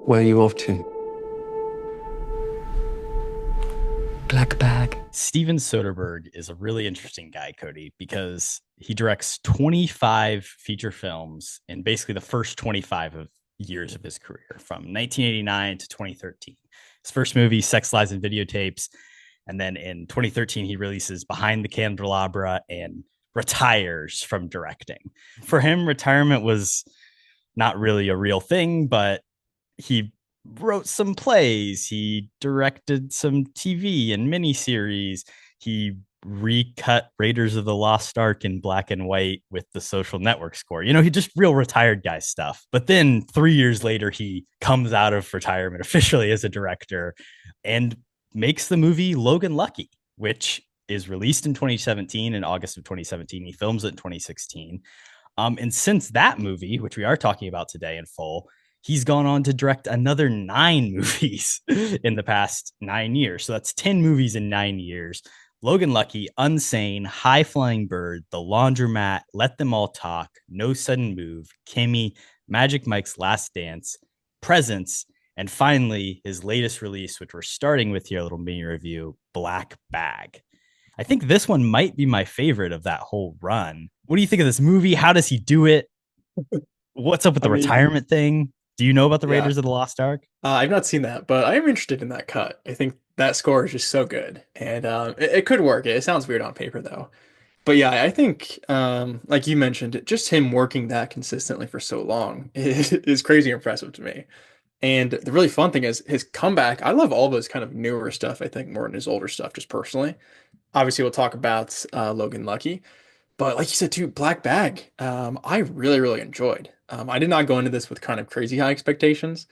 Where are you off to? Black bag. Stephen Soderbergh is a really interesting guy, Cody, because he directs 25 feature films in basically the first 25 of years of his career, from 1989 to 2013. His first movie, Sex, Lies, and Videotapes. And then in 2013, he releases Behind the Candelabra and retires from directing. For him, retirement was not really a real thing, but he wrote some plays, he directed some TV and miniseries, he recut Raiders of the Lost Ark in black and white with the Social Network score. You know, he just real retired guy stuff. But then 3 years later, he comes out of retirement officially as a director and makes the movie Logan Lucky, which is released in 2017, in August of 2017. He films it in 2016. And since that movie, which we are talking about today in full, he's gone on to direct another 9 movies in the past 9 years. So that's 10 movies in 9 years. Logan Lucky, Unsane, High Flying Bird, The Laundromat, Let Them All Talk, No Sudden Move, Kimmy, Magic Mike's Last Dance, Presents, and finally his latest release, which we're starting with here, a little mini review, Black Bag. I think this one might be my favorite of that whole run. What do you think of this movie? How does he do it? What's up with I the mean, retirement thing? Do you know about the yeah, Raiders of the Lost Ark? I've not seen that, but I am interested in that cut. I think that score is just so good, and it could work. It sounds weird on paper though, but yeah, I think like you mentioned, just him working that consistently for so long is crazy impressive to me. And the really fun thing is his comeback. I love all of his kind of newer stuff. I think more than his older stuff, just personally. Obviously, we'll talk about Logan Lucky. But like you said too, Black Bag, I really, really enjoyed. I did not go into this with kind of crazy high expectations,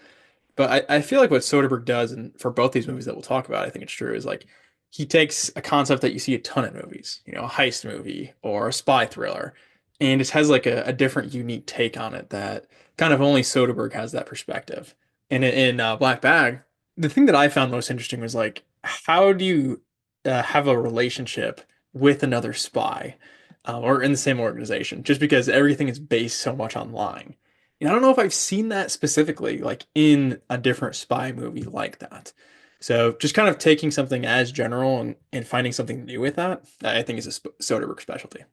but I feel like what Soderbergh does, and for both these movies that we'll talk about, I think it's true, is like he takes a concept that you see a ton of movies, you know, a heist movie or a spy thriller, and it has like a different, unique take on it that kind of only Soderbergh has that perspective. And in Black Bag, the thing that I found most interesting was like, how do you have a relationship with another spy? Or in the same organization, just because everything is based so much on lying. And I don't know if I've seen that specifically, like in a different spy movie like that. So just kind of taking something as general and finding something new with that, I think is a Soderbergh specialty.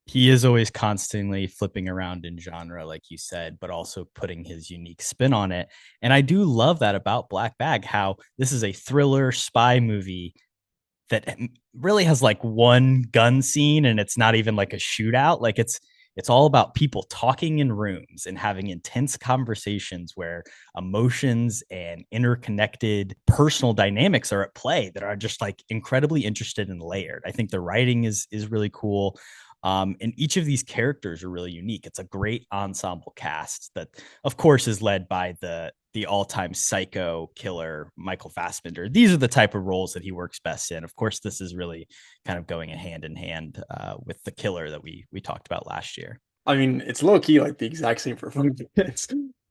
He is always constantly flipping around in genre, like you said, but also putting his unique spin on it. And I do love that about Black Bag, how this is a thriller spy movie that really has like one gun scene, and it's not even like a shootout. Like it's all about people talking in rooms and having intense conversations where emotions and interconnected personal dynamics are at play that are just like incredibly interested and layered. I think the writing is really cool. And each of these characters are really unique. It's a great ensemble cast that, of course, is led by the all-time psycho killer Michael Fassbender. These are the type of roles that he works best in. Of course, this is really kind of going hand in hand with the killer that we talked about last year. I mean, it's low key like the exact same performance.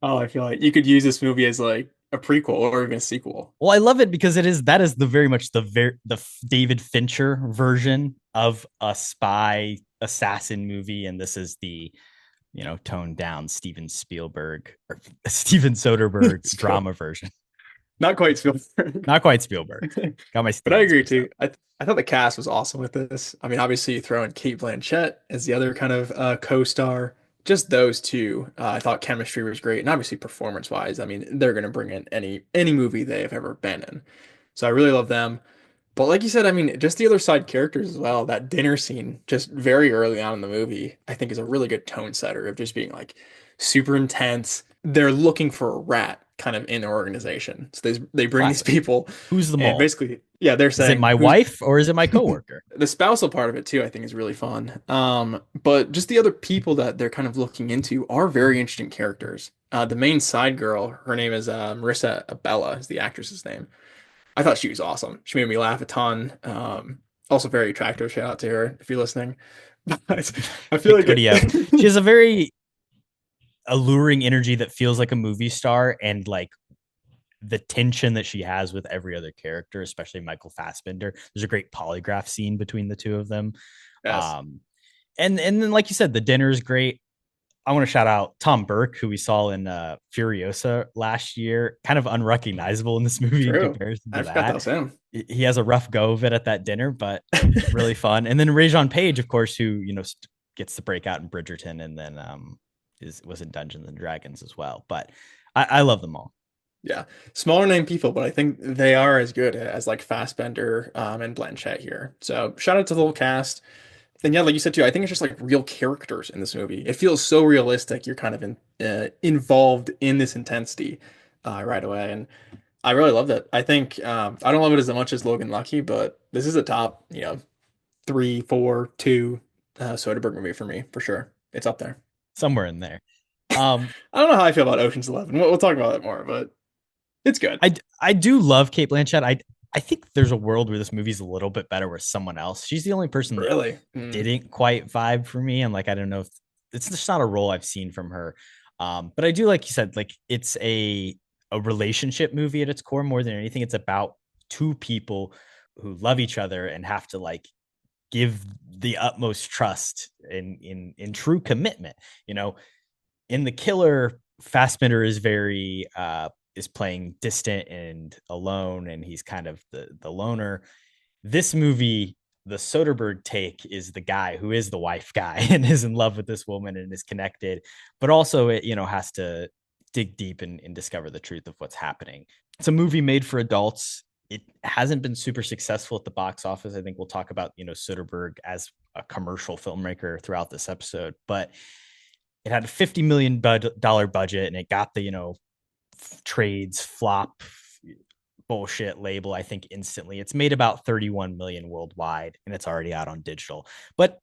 Oh, I feel like you could use this movie as like a prequel or even a sequel. Well, I love it because that is the very much the David Fincher version of a spy assassin movie, and this is the toned down Steven Spielberg or Steven Soderbergh drama version. Not quite Spielberg. Not quite Spielberg. Got my But I Stevens agree mixed too. up. I thought the cast was awesome with this. I mean, obviously you throw in Kate Blanchett as the other kind of co-star. Just those two, I thought chemistry was great, and obviously performance-wise, I mean, they're going to bring in any movie they have ever been in. So I really love them. But like you said, I mean, just the other side characters as well. That dinner scene, just very early on in the movie, I think is a really good tone setter of just being like super intense. They're looking for a rat kind of in their organization. So they bring these Classic. people Who's the and mole? basically, yeah, they're Is it saying my who's wife or is it my coworker? the spousal part of it too, I think is really fun. But just the other people that they're kind of looking into are very interesting characters. The main side girl, her name is Marissa Abella, is the actress's name. I thought she was awesome. She made me laugh a ton. Also very attractive. Shout out to her if you're listening. But I feel like Cody out. She it. has a very alluring energy that feels like a movie star, and like the tension that she has with every other character, especially Michael Fassbender. There's a great polygraph scene between the two of them. Yes. Um, and then like you said, the dinner is great. I want to shout out Tom Burke, who we saw in Furiosa last year, kind of unrecognizable in this movie in True. comparison to I forgot that that. was him. He has a rough go of it at that dinner, but really fun. And then Rajon Page, of course, who, gets the breakout in Bridgerton, and then was in Dungeons and Dragons as well. But I love them all. Yeah, smaller name people, but I think they are as good as like Fassbender and Blanchett here. So shout out to the whole cast. And yeah, like you said too, I think it's just like real characters in this movie. It feels so realistic. You're kind of involved in this intensity right away, and I really loved it. I think I don't love it as much as Logan Lucky, but this is a top, 3, 4, 2 Soderbergh movie for me for sure. It's up there. Somewhere in there. I don't know how I feel about Ocean's 11. We'll talk about it more, but it's good. I do love Cate Blanchett. I think there's a world where this movie's a little bit better with someone else. She's the only person that didn't quite vibe for me. And like, I don't know if it's just not a role I've seen from her. But I do, like you said, like it's a relationship movie at its core more than anything. It's about two people who love each other and have to like give the utmost trust in true commitment. In The Killer, Fassbender is very is playing distant and alone, and he's kind of the loner. This movie, the Soderbergh take, is the guy who is the wife guy and is in love with this woman and is connected, but also it has to dig deep and discover the truth of what's happening. It's a movie made for adults. It hasn't been super successful at the box office. I think we'll talk about Soderbergh as a commercial filmmaker throughout this episode, but it had a $50 million budget, and it got the trades flop bullshit label, I think, instantly. It's made about 31 million worldwide, and it's already out on digital. But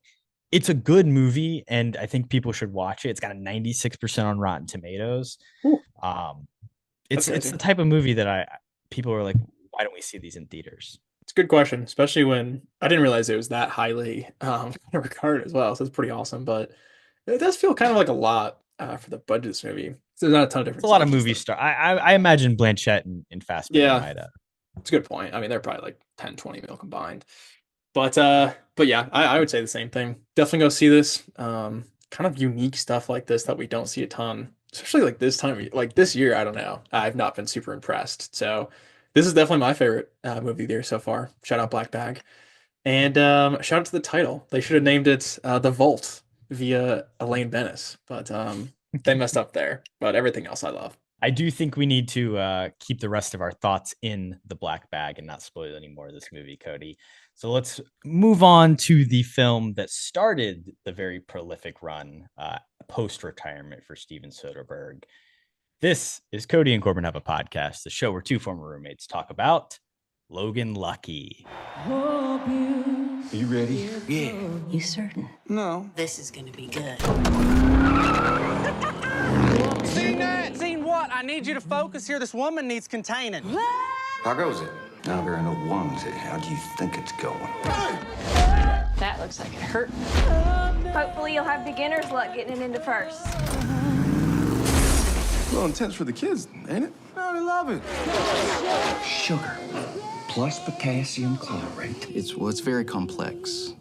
it's a good movie, and I think people should watch it. It's got a 96% on Rotten Tomatoes. It's the type of movie that people are like, why don't we see these in theaters? It's a good question, especially when I didn't realize it was that highly regarded as well. So it's pretty awesome, but it does feel kind of like a lot for the budget of this movie. So there's not a ton of different. It's a lot of movie star. I imagine Blanchett and Fassbender might. It's a good point. I mean, they're probably like 10, 20 mil combined. But yeah, I would say the same thing. Definitely go see this. Kind of unique stuff like this that we don't see a ton, especially like this time, like this year. I don't know. I've not been super impressed. So this is definitely my favorite movie there so far. Shout out Black Bag, and shout out to the title. They should have named it The Vault via Elaine Bennis, but they messed up there. But everything else I love. I do think we need to keep the rest of our thoughts in the Black Bag and not spoil any more of this movie, Cody. So let's move on to the film that started the very prolific run post-retirement for Stephen Soderbergh. This is Kody and Korbin Have a Podcast, the show where two former roommates talk about Logan Lucky. Are you ready? Yeah. You certain? No. This is gonna be good. Seen that? Seen what? I need you to focus here. This woman needs containing. How goes it? Now there are no ones. How do you think it's going? That looks like it hurt. Hopefully you'll have beginner's luck getting it into first. A little intense for the kids, ain't it? No, they love it. Sugar plus potassium chlorate. It's very complex.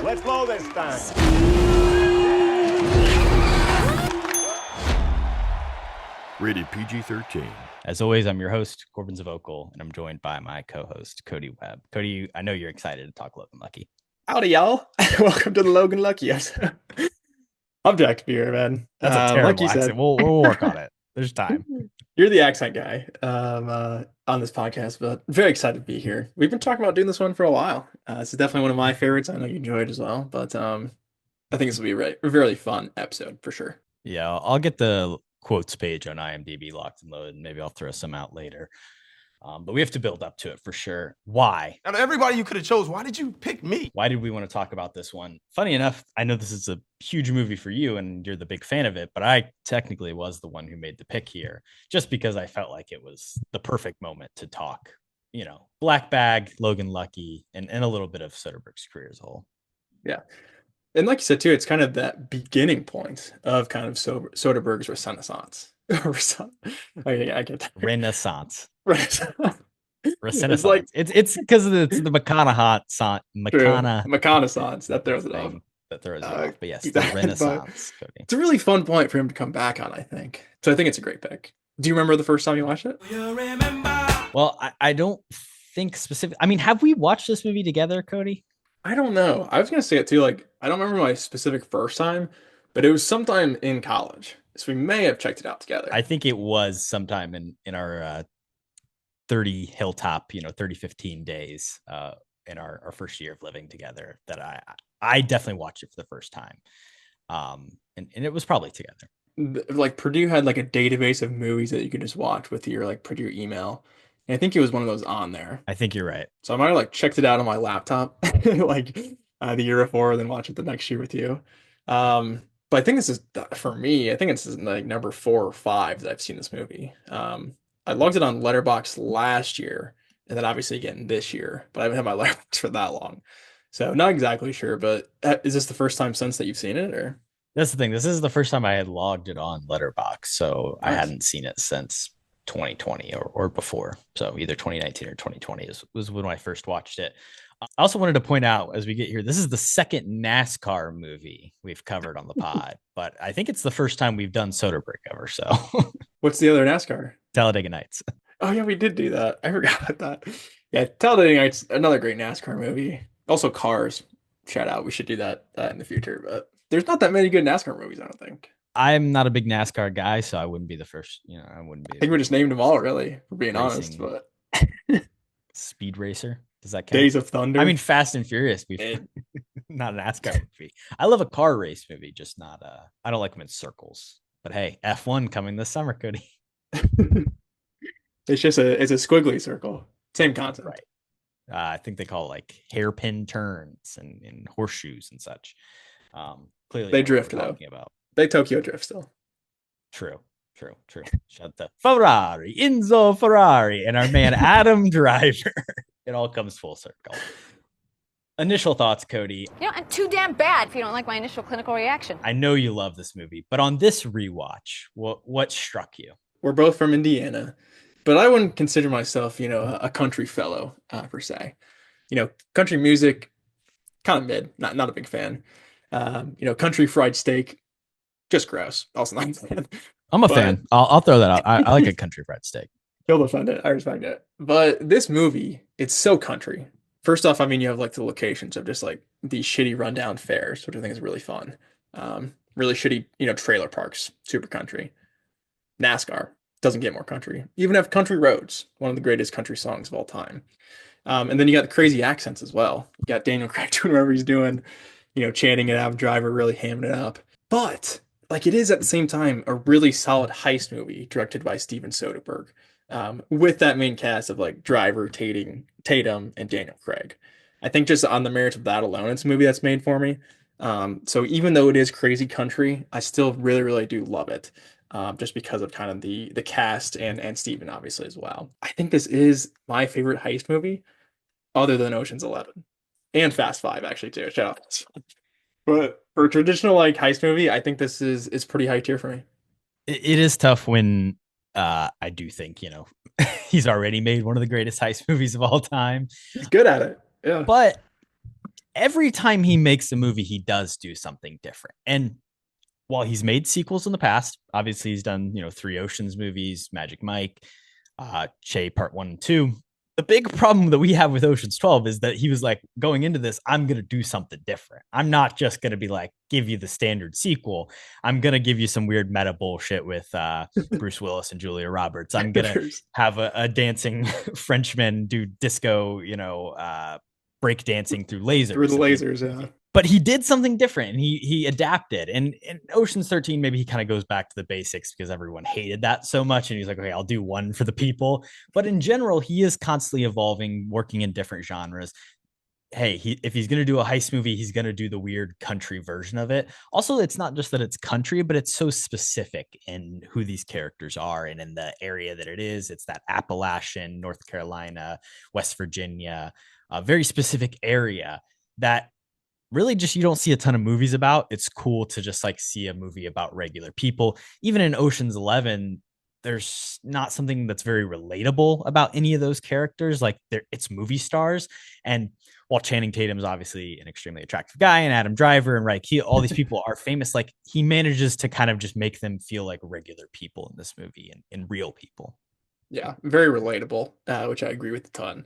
Let's blow this thing. Rated PG-13. As always, I'm your host, Korbin Zvokel, and I'm joined by my co-host, Cody Webb. Cody, I know you're excited to talk Logan Lucky. Howdy, y'all. Welcome to the Logan Lucky. I'm Jack Beer, man. That's a terrible like you accent. Said. We'll work on it. There's time. You're the accent guy on this podcast, but very excited to be here. We've been talking about doing this one for a while. This is definitely one of my favorites. I know you enjoyed it as well, but I think this will be a really fun episode for sure. Yeah, I'll get the quotes page on IMDb locked and loaded, and maybe I'll throw some out later. But we have to build up to it for sure. Why? Out of everybody you could have chose, why did you pick me? Why did we want to talk about this one? Funny enough, I know this is a huge movie for you and you're the big fan of it, but I technically was the one who made the pick here just because I felt like it was the perfect moment to talk, Black Bag, Logan Lucky, and a little bit of Soderbergh's career as a whole. Yeah. And like you said, too, it's kind of that beginning point of kind of Soderbergh's renaissance. I get that. Renaissance. It's like It's because it's the true McConaughey reconnaissance that throws it off. thing that throws it off. But yes, Keep the that in mind. Renaissance, Cody. It's a really fun point for him to come back on, I think. So I think it's a great pick. Do you remember the first time you watched it? Well, I don't think specific. I mean, have we watched this movie together, Cody? I don't know. I was gonna say it too. Like, I don't remember my specific first time, but it was sometime in college, so we may have checked it out together. I think it was sometime in our 30 hilltop, 3015 days in our first year of living together that I definitely watched it for the first time. And it was probably together. Like Purdue had like a database of movies that you could just watch with your like Purdue email. And I think it was one of those on there. I think you're right. So I might have like checked it out on my laptop like the year before, then watch it the next year with you. But I think this is for me, I think it's like number 4 or 5 that I've seen this movie. I logged it on Letterboxd last year, and then obviously again this year, but I haven't had my Letterboxd for that long. So not exactly sure, but is this the first time since that you've seen it, or? That's the thing. This is the first time I had logged it on Letterboxd, so Nice. I hadn't seen it since 2020 or before. So either 2019 or 2020 was when I first watched it. I also wanted to point out as we get here, this is the second NASCAR movie we've covered on the pod, but I think it's the first time we've done Soderbergh ever. So What's the other NASCAR? Talladega Nights. Oh yeah, we did do that. I forgot about that. Yeah, Talladega Nights, another great NASCAR movie. Also Cars. Shout out. We should do that in the future, but there's not that many good NASCAR movies, I don't think. I'm not a big NASCAR guy, so I wouldn't be the first. I wouldn't be. I think we just named them all, really, for being honest. Racing. But Speed Racer. Does that count? Days of Thunder. I mean, Fast and Furious. Not an NASCAR movie. I love a car race movie, just not. I don't like them in circles. But hey, F1 coming this summer, Cody. it's a squiggly circle. Same concept. Right. I think they call it like hairpin turns and horseshoes and such. Clearly, they know what drift we're though. talking about. They Tokyo drift still. True. Shout out to Ferrari, Enzo Ferrari, and our man Adam Driver. It all comes full circle. Initial thoughts, Cody. I'm too damn bad if you don't like my initial clinical reaction. I know you love this movie, but on this rewatch, what struck you? We're both from Indiana, but I wouldn't consider myself, a country fellow per se. Country music, kind of mid. Not a big fan. Country fried steak, just gross. Also not a fan. I'm a fan. I'll throw that out. I like a country fried steak. You'll defend it. I respect it. But this movie, it's so country. First off, I mean, you have like the locations of just like these shitty rundown fairs, which I think is really fun. Really shitty, trailer parks, super country. NASCAR doesn't get more country. Even have Country Roads, one of the greatest country songs of all time. And then you got the crazy accents as well. You got Daniel Craig doing whatever he's doing, chanting it out, Driver really hamming it up. But like it is at the same time a really solid heist movie directed by Stephen Soderbergh, with that main cast of like Driver, Tatum, and Daniel Craig. I think just on the merits of that alone, it's a movie that's made for me. So even though it is crazy country, I still really, really do love it. Just because of kind of the cast and Stephen obviously as well. I think this is my favorite heist movie, other than Ocean's 11 and Fast 5 actually too. Shout out. But for a traditional like heist movie, I think this is pretty high tier for me. It is tough when I do think he's already made one of the greatest heist movies of all time. He's good at it, yeah. But every time he makes a movie, he does do something different. And while he's made sequels in the past, obviously he's done 3 Oceans movies, Magic Mike, Che Part 1 and 2. The big problem that we have with Ocean's 12 is that he was like, going into this, I'm going to do something different. I'm not just going to be like, give you the standard sequel. I'm going to give you some weird meta bullshit with Bruce Willis and Julia Roberts. I'm going to have a dancing Frenchman do disco, break dancing through lasers. Through the lasers, yeah. But he did something different and he adapted. And in Ocean's 13, maybe he kind of goes back to the basics because everyone hated that so much. And he's like, okay, I'll do one for the people. But in general, he is constantly evolving, working in different genres. Hey, if he's going to do a heist movie, he's going to do the weird country version of it. Also, it's not just that it's country, but it's so specific in who these characters are and in the area that it is. It's that Appalachian, North Carolina, West Virginia, a very specific area that really just you don't see a ton of movies about. It's cool to just like see a movie about regular people. Even in Ocean's 11, there's not something that's very relatable about any of those characters. Like it's movie stars. And while Channing Tatum is obviously an extremely attractive guy, and Adam Driver and all these people are famous, like he manages to kind of just make them feel like regular people in this movie and real people. Yeah, very relatable, which I agree with a ton.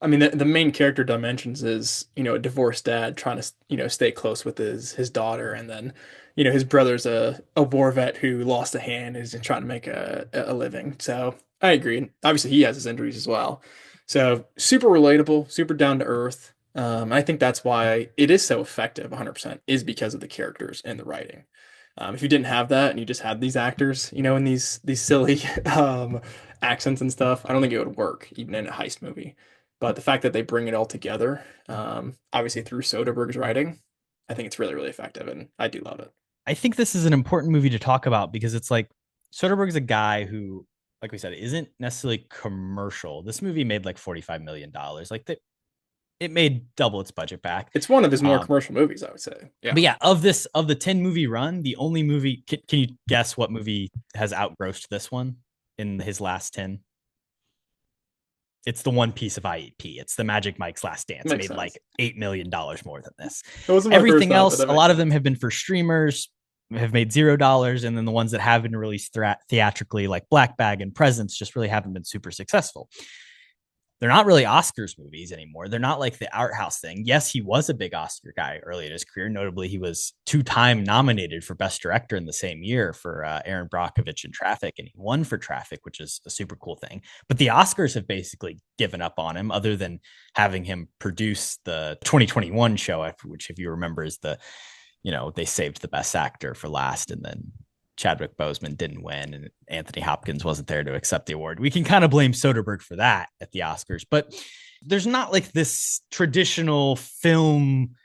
I mean, the main character dimensions is, a divorced dad trying to, stay close with his daughter. And then, his brother's a war vet who lost a hand and is trying to make a living. So I agree. Obviously, he has his injuries as well. So super relatable, super down to earth. I think that's why it is so effective, 100%, is because of the characters and the writing. If you didn't have that and you just had these actors, in these silly accents and stuff, I don't think it would work even in a heist movie. But the fact that they bring it all together, obviously through Soderbergh's writing, I think it's really, really effective, and I do love it. I think this is an important movie to talk about because it's like Soderbergh's a guy who, like we said, isn't necessarily commercial. This movie made like $45 million. Like it made double its budget back. It's one of his more commercial movies, I would say. Yeah. But yeah, of the 10 movie run, the only movie, can you guess what movie has outgrossed this one in his last 10? It's the one piece of IEP. It's the Magic Mike's Last Dance. It made like $8 million more than this. Everything else, a lot of them have been for streamers, have made $0. And then the ones that have been released theatrically, like Black Bag and Presents, just really haven't been super successful. They're not really Oscars movies anymore. They're not like the art house thing. Yes, he was a big Oscar guy early in his career. Notably, he was 2-time nominated for Best Director in the same year for Aaron Brockovich in Traffic, and he won for Traffic, which is a super cool thing. But the Oscars have basically given up on him, other than having him produce the 2021 show, which, if you remember, is they saved the Best Actor for last, and then Chadwick Boseman didn't win and Anthony Hopkins wasn't there to accept the award. We can kind of blame Soderbergh for that at the Oscars, but there's not like this traditional film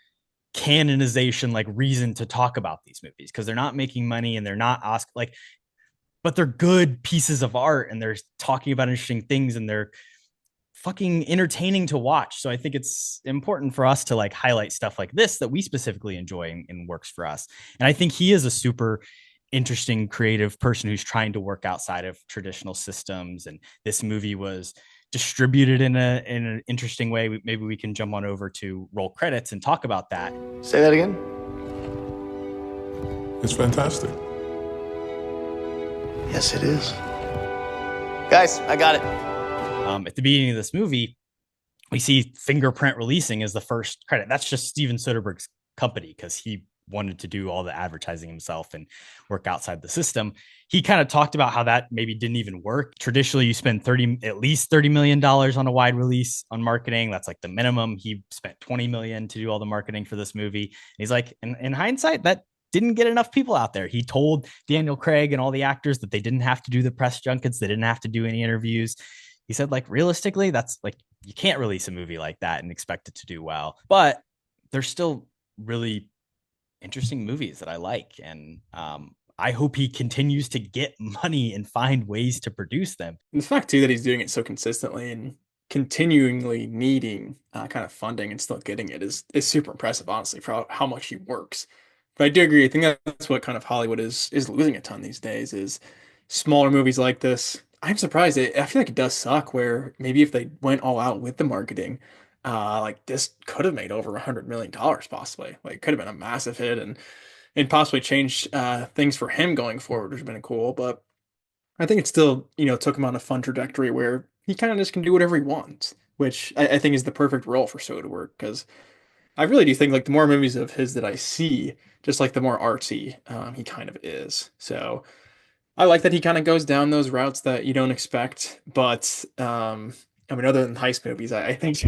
canonization, like reason to talk about these movies because they're not making money and they're not Oscar but they're good pieces of art and they're talking about interesting things and they're fucking entertaining to watch. So I think it's important for us to like highlight stuff like this that we specifically enjoy and works for us. And I think he is a super interesting creative person who's trying to work outside of traditional systems, and this movie was distributed in an interesting way. Maybe we can jump on over to roll credits and talk about that. Say that again. It's fantastic. Yes, it is. Guys, I got it. At the beginning of this movie, we see Fingerprint releasing as the first credit. That's just Steven Soderbergh's company because he wanted to do all the advertising himself and work outside the system. He kind of talked about how that maybe didn't even work. Traditionally, you spend at least $30 million on a wide release on marketing. That's like the minimum. He spent $20 million to do all the marketing for this movie. And he's like, in hindsight, that didn't get enough people out there. He told Daniel Craig and all the actors that they didn't have to do the press junkets. They didn't have to do any interviews. He said, like, realistically, that's like, you can't release a movie like that and expect it to do well, but they're still really interesting movies that I like. And I hope he continues to get money and find ways to produce them. And the fact too that he's doing it so consistently and continually needing kind of funding and still getting it is super impressive, honestly, for how much he works. But I do agree. I think that's what kind of Hollywood is losing a ton these days, is smaller movies like this. I'm surprised. I feel like it does suck where maybe if they went all out with the marketing, like this could have made over $100 million possibly. Like it could have been a massive hit and possibly changed things for him going forward, which would have been cool. But I think it still, took him on a fun trajectory where he kind of just can do whatever he wants, which I think is the perfect role for Soderbergh, because I really do think like the more movies of his that I see, just like the more artsy he kind of is. So I like that he kind of goes down those routes that you don't expect. But I mean, other than heist movies, I think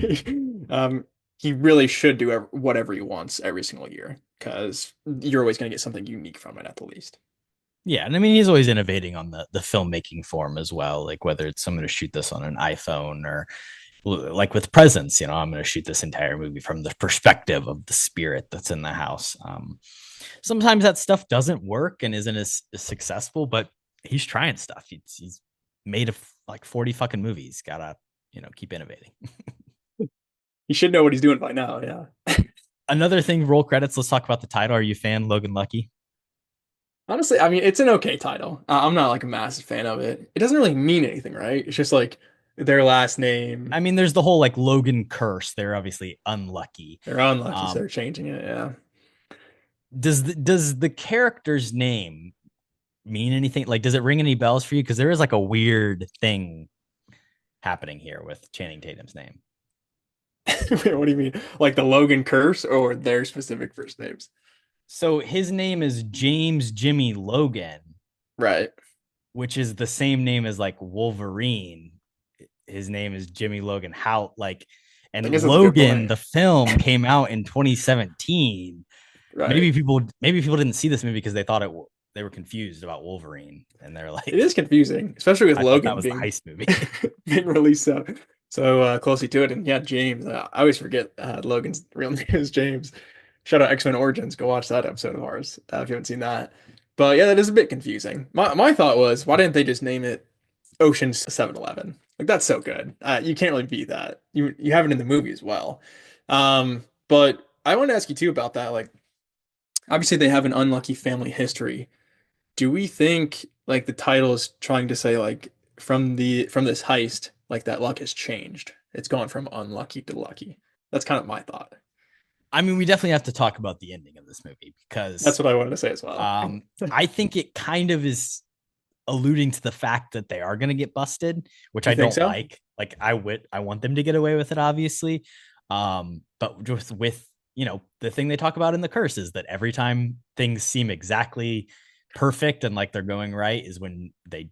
he really should do whatever he wants every single year, because you're always going to get something unique from it at the least. Yeah, and I mean, he's always innovating on the filmmaking form as well. Like whether it's I'm going to shoot this on an iPhone, or like with Presents, I'm going to shoot this entire movie from the perspective of the spirit that's in the house. Sometimes that stuff doesn't work and isn't as successful, but he's trying stuff. He's made like 40 fucking movies. Gotta, keep innovating. He should know what he's doing by now. Yeah. Another thing, roll credits. Let's talk about the title. Are you a fan, Logan Lucky? Honestly, I mean, it's an okay title. I'm not like a massive fan of it. It doesn't really mean anything, right? It's just like their last name. I mean, there's the whole like Logan curse. They're obviously unlucky. They're unlucky, so Um, they're changing it. Yeah. does the character's name mean anything? Like, does it ring any bells for you? Because there is like a weird thing happening here with Channing Tatum's name. Wait, what do you mean? Like the Logan curse or their specific first names? So his name is James Jimmy Logan, Right. which is the same name as like Wolverine. His name is Jimmy Logan. How like, I and guess that's a good Logan, point. the film came out in 2017. Right. Maybe people didn't see this movie because they thought they were confused about Wolverine, and they're like, It is confusing, especially with I thought Logan that was the being heist movie. being released so closely to it. And yeah, James. I always forget Logan's real name is James. Shout out X-Men Origins. Go watch that episode of ours if you haven't seen that. But yeah, that is a bit confusing. My thought was, why didn't they just name it Ocean's 7-Eleven? Like that's so good. You can't really beat that. You have it in the movie as well. But I want to ask you too about that. Like, obviously they have an unlucky family history. Do we think like the title is trying to say like from this heist, like that luck has changed? It's gone from unlucky to lucky. That's kind of my thought. I mean, we definitely have to talk about the ending of this movie because That's what I wanted to say as well. I think it kind of is alluding to the fact that they are going to get busted, which You I think don't so? like. Like I want them to get away with it, obviously. But just with the thing they talk about in the curse is that every time things seem exactly perfect and like they're going right is when they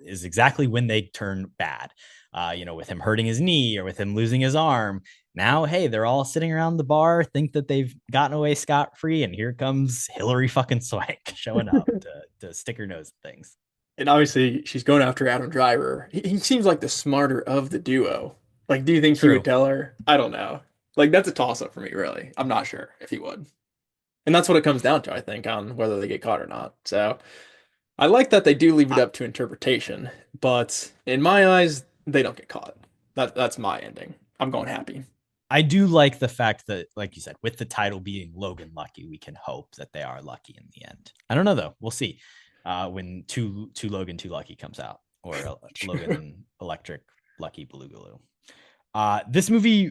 is exactly when they turn bad. With him hurting his knee or with him losing his arm. Now, hey, they're all sitting around the bar, think that they've gotten away scot-free, and here comes Hillary fucking Swank showing up to stick her nose at things. And obviously she's going after Adam Driver. He seems like the smarter of the duo. Like, do you think he True. would tell her? I don't know. Like, that's a toss up for me, really. I'm not sure if he would. And that's what it comes down to, I think, on whether they get caught or not. So I like that they do leave it up to interpretation, but in my eyes, they don't get caught. That's my ending. I'm going happy. I do like the fact that, like you said, with the title being Logan Lucky, we can hope that they are lucky in the end. I don't know though. We'll see when two Logan Too Lucky comes out, or Logan Electric Lucky Boogaloo. This movie,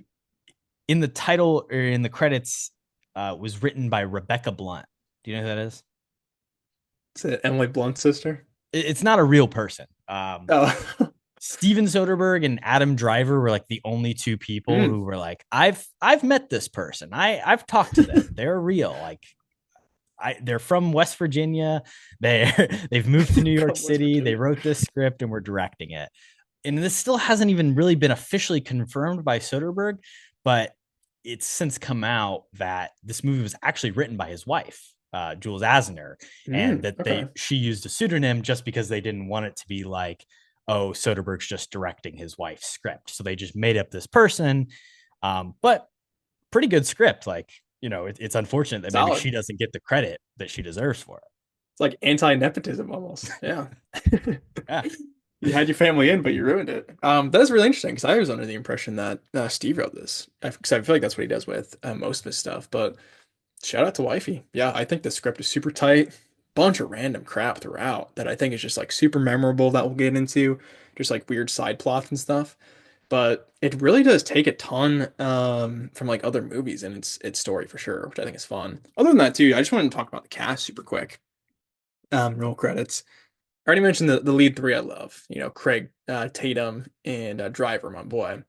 in the title or in the credits, was written by Rebecca Blunt. Do you know who that is? Is it Emily Blunt's sister? It's not a real person. Oh. Stephen Soderbergh and Adam Driver were like the only two people who were like, I've met this person. I've talked to them. They're real. Like they're from West Virginia. They've moved to New York City. They wrote this script and we're directing it. And this still hasn't even really been officially confirmed by Soderbergh, but it's since come out that this movie was actually written by his wife, Jules Asner, and that she used a pseudonym just because they didn't want it to be like, oh, Soderbergh's just directing his wife's script. So they just made up this person. But pretty good script. Like, it's unfortunate that maybe she doesn't get the credit that she deserves for it. It's like anti-nepotism almost. Yeah. Yeah. You had your family in, but you ruined it. That's really interesting because I was under the impression that Steve wrote this. Because I feel like that's what he does with most of his stuff. But shout out to Wifey. Yeah, I think the script is super tight. Bunch of random crap throughout that I think is just like super memorable that we'll get into. Just like weird side plots and stuff. But it really does take a ton from like other movies and its story for sure, which I think is fun. Other than that too, I just wanted to talk about the cast super quick. Roll credits. I already mentioned the lead three I love, Craig, Tatum, and Driver, my boy.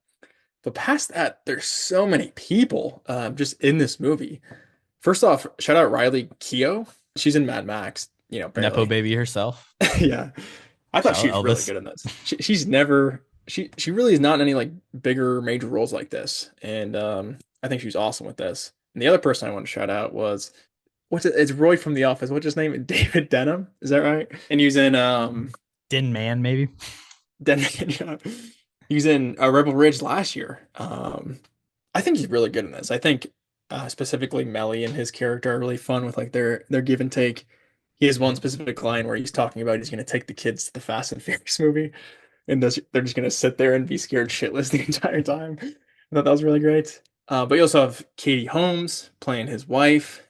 But past that, there's so many people just in this movie. First off, shout out Riley Keough. She's in Mad Max, barely. Nepo baby herself. Yeah. I thought she was really good in this. She's never, she really is not in any like bigger major roles like this. And I think she was awesome with this. And the other person I want to shout out was, it's Roy from The Office. What's his name? David Denham. Is that right? And he was in Den Man, maybe. Den Man, yeah. He was in Rebel Ridge last year. I think he's really good in this. I think specifically Melly and his character are really fun with like their give and take. He has one specific line where he's talking about he's going to take the kids to the Fast and Furious movie, and they're just going to sit there and be scared shitless the entire time. I thought that was really great. But you also have Katie Holmes playing his wife,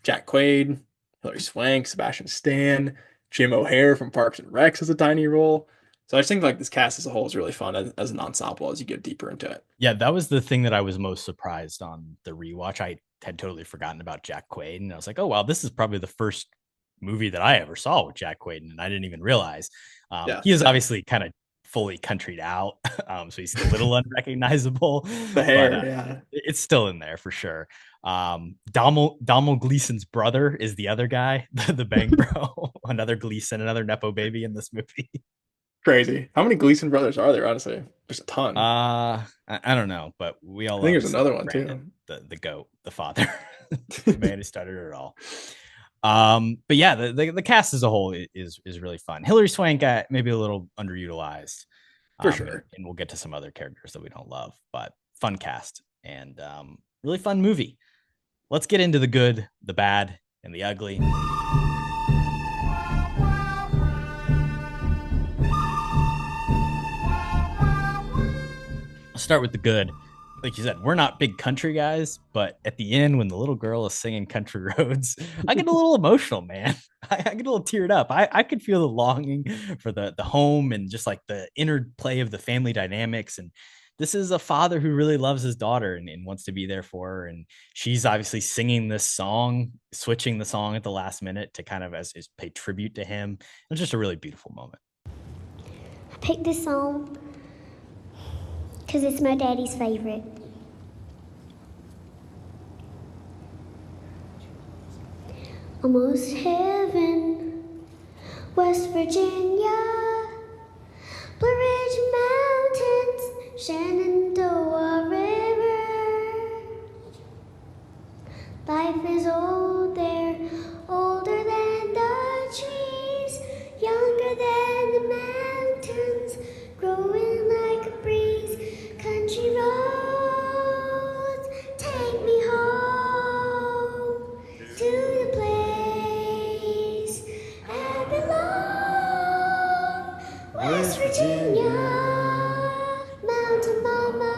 Jack Quaid, Hilary Swank, Sebastian Stan, Jim O'Heir from Parks and Recs has a tiny role. So I just think like this cast as a whole is really fun as an ensemble as you get deeper into it. Yeah, that was the thing that I was most surprised on the rewatch. I had totally forgotten about Jack Quaid, and I was like, oh, wow, this is probably the first movie that I ever saw with Jack Quaid, and I didn't even realize. He is obviously kind of fully countryed out, so he's a little unrecognizable. The hair, but, it's still in there for sure. Domhnall Gleeson's brother is the other guy, the Bang Bro, another Gleeson, another Nepo baby in this movie. Crazy. How many Gleason brothers are there? Honestly, there's a ton. I don't know, but we all. I think there's another one too. The goat, the father, the man who started it all. But yeah, the cast as a whole is really fun. Hilary Swank maybe a little underutilized, for sure, and we'll get to some other characters that we don't love, but fun cast and really fun movie. Let's get into the good, the bad, and the ugly. I'll start with the good. Like you said, we're not big country guys, but at the end, when the little girl is singing Country Roads, I get a little emotional, man. I get a little teared up. I could feel the longing for the home and just like the interplay of the family dynamics. And this is a father who really loves his daughter and wants to be there for her. And she's obviously singing this song, switching the song at the last minute to kind of as pay tribute to him. It's just a really beautiful moment. I picked this song because it's my daddy's favorite. Almost heaven, West Virginia, Blue Ridge Mountains, Shenandoah River. Life is old there, older than the trees, younger than the mountains, growing like a breeze. Country roads, take me home to the place I belong. West Virginia, Mountain Mama,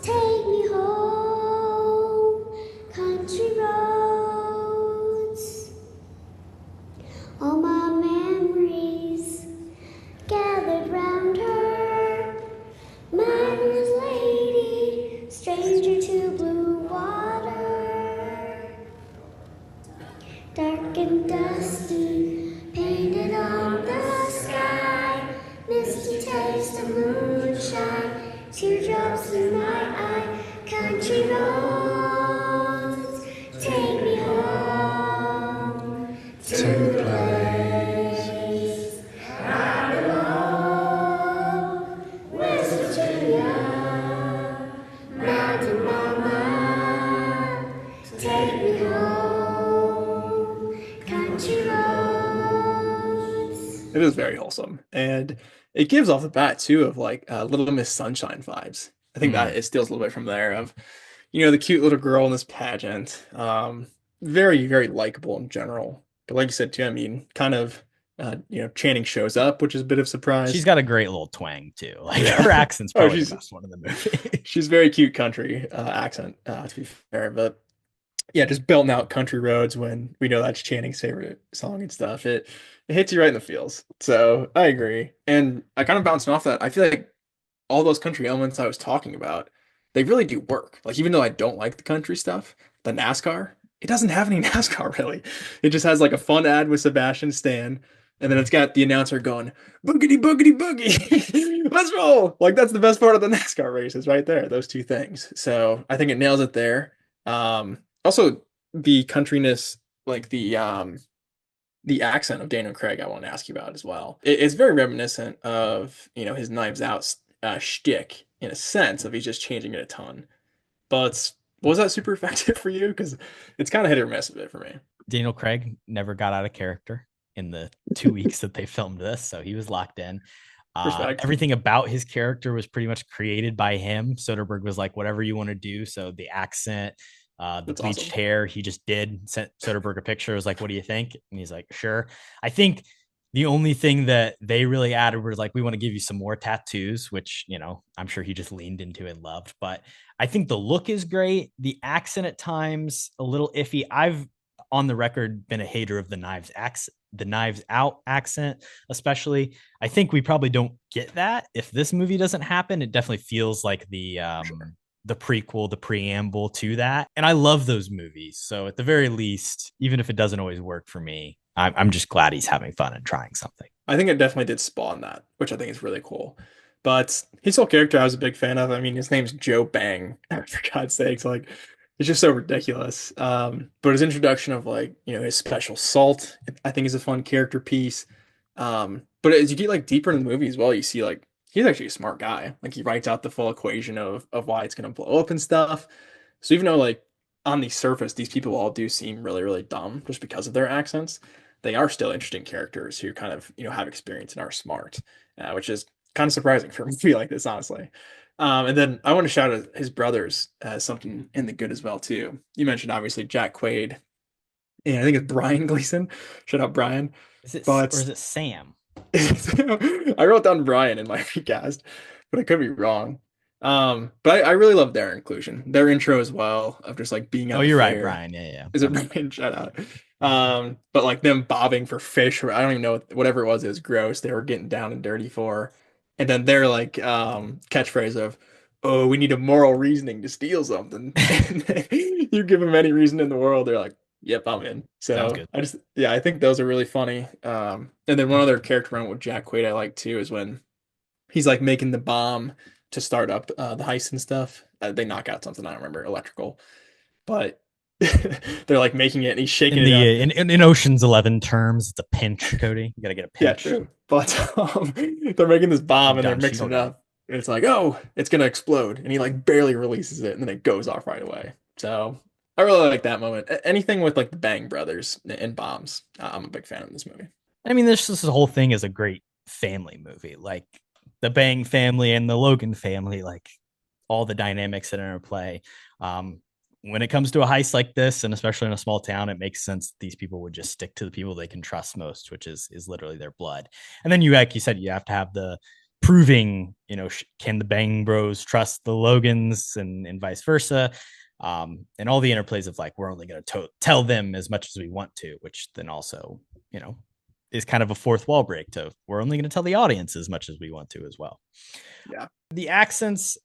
take me home. Country roads, all my memories gathered round her. Miner's lady, stranger to blue water, dark and dusty, painted on the sky, misty taste of moonshine, teardrops in my eye. Country roads, take me home to the place I belong. West Virginia, Mountain Mama, take me home. Country roads. It is very wholesome, and it gives off the bat too of like Little Miss Sunshine vibes. I think that it steals a little bit from there of, the cute little girl in this pageant. Very, very likable in general. But like you said too, I mean, kind of, Channing shows up, which is a bit of a surprise. She's got a great little twang too. Like her accent's probably the best one in the movie. She's very cute country accent, to be fair. But yeah, just belting out Country Roads when we know that's Channing's favorite song and stuff. It hits you right in the feels. So I agree. And I kind of bouncing off that, I feel like all those country elements I was talking about, they really do work. Like, even though I don't like the country stuff, the NASCAR, it doesn't have any NASCAR really. It just has like a fun ad with Sebastian Stan, and then it's got the announcer going, boogity, boogity, boogie. Let's roll. Like, that's the best part of the NASCAR races right there, those two things. So I think it nails it there. Also, the countryness, like the accent of Daniel Craig, I want to ask you about as well. It's very reminiscent of, his Knives Out shtick in a sense of he's just changing it a ton. But was that super effective for you? Because it's kind of hit or miss a bit for me. Daniel Craig never got out of character in the 2 weeks that they filmed this, so he was locked in. Everything about his character was pretty much created by him. Soderbergh was like, whatever you want to do. So the accent, the That's bleached awesome. hair, he just sent Soderbergh a picture. Was like, what do you think? And he's like, sure. I think the only thing that they really added was like, we want to give you some more tattoos, which, I'm sure he just leaned into and loved. But I think the look is great. The accent at times a little iffy. on the record been a hater of the Knives Out accent, especially. I think we probably don't get that if this movie doesn't happen. It definitely feels like the prequel, the preamble to that. And I love those movies. So at the very least, even if it doesn't always work for me, I'm just glad he's having fun and trying something. I think it definitely did spawn that, which I think is really cool. But his whole character I was a big fan of. I mean, his name's Joe Bang, for God's sakes. Like, it's just so ridiculous. But his introduction of, like, you know, his special salt, I think is a fun character piece. But as you get like deeper in the movie as well, you see like he's actually a smart guy. Like, he writes out the full equation of why it's gonna blow up and stuff. So even though like on the surface these people all do seem really, really dumb just because of their accents, they are still interesting characters who kind of, you know, have experience and are smart, which is kind of surprising for a movie like this, honestly. And then I want to shout out his brothers as something in the good as well too. You mentioned obviously Jack Quaid, and I think it's Brian Gleason. Shout out Brian. Or is it Sam? I wrote down Brian in my recast, but I could be wrong. But I really love their inclusion, their intro as well, of just like being out. Oh, you're right, there. Brian. Yeah. Is it Brian? Shout out. But like them bobbing for fish, or I don't even know whatever it was gross. They were getting down and dirty for, and then their like catchphrase of, "Oh, we need a moral reasoning to steal something." You give them any reason in the world, they're like, "Yep, I'm in." So I think those are really funny. And then one other character moment with Jack Quaid I like too is when he's like making the bomb to start up the heist and stuff. They knock out something, I don't remember, electrical, but they're like making it and he's shaking it up. In Ocean's 11 terms, it's a pinch, Cody. You gotta get a pinch. Yeah, true. But they're making this bomb and they're mixing it up. And it's like, oh, it's gonna explode. And he like barely releases it and then it goes off right away. So I really like that moment. Anything with like the Bang brothers and bombs, I'm a big fan of this movie. I mean, this whole thing is a great family movie. Like the Bang family and the Logan family, like all the dynamics that interplay. When it comes to a heist like this, and especially in a small town, it makes sense these people would just stick to the people they can trust most, which is literally their blood. And then like you said, you have to have the proving, you know, can the Bang bros trust the Logans and vice versa. And all the interplays of like, we're only going to tell them as much as we want to, which then also, you know, is kind of a fourth wall break to we're only going to tell the audience as much as we want to as well. Yeah. The accents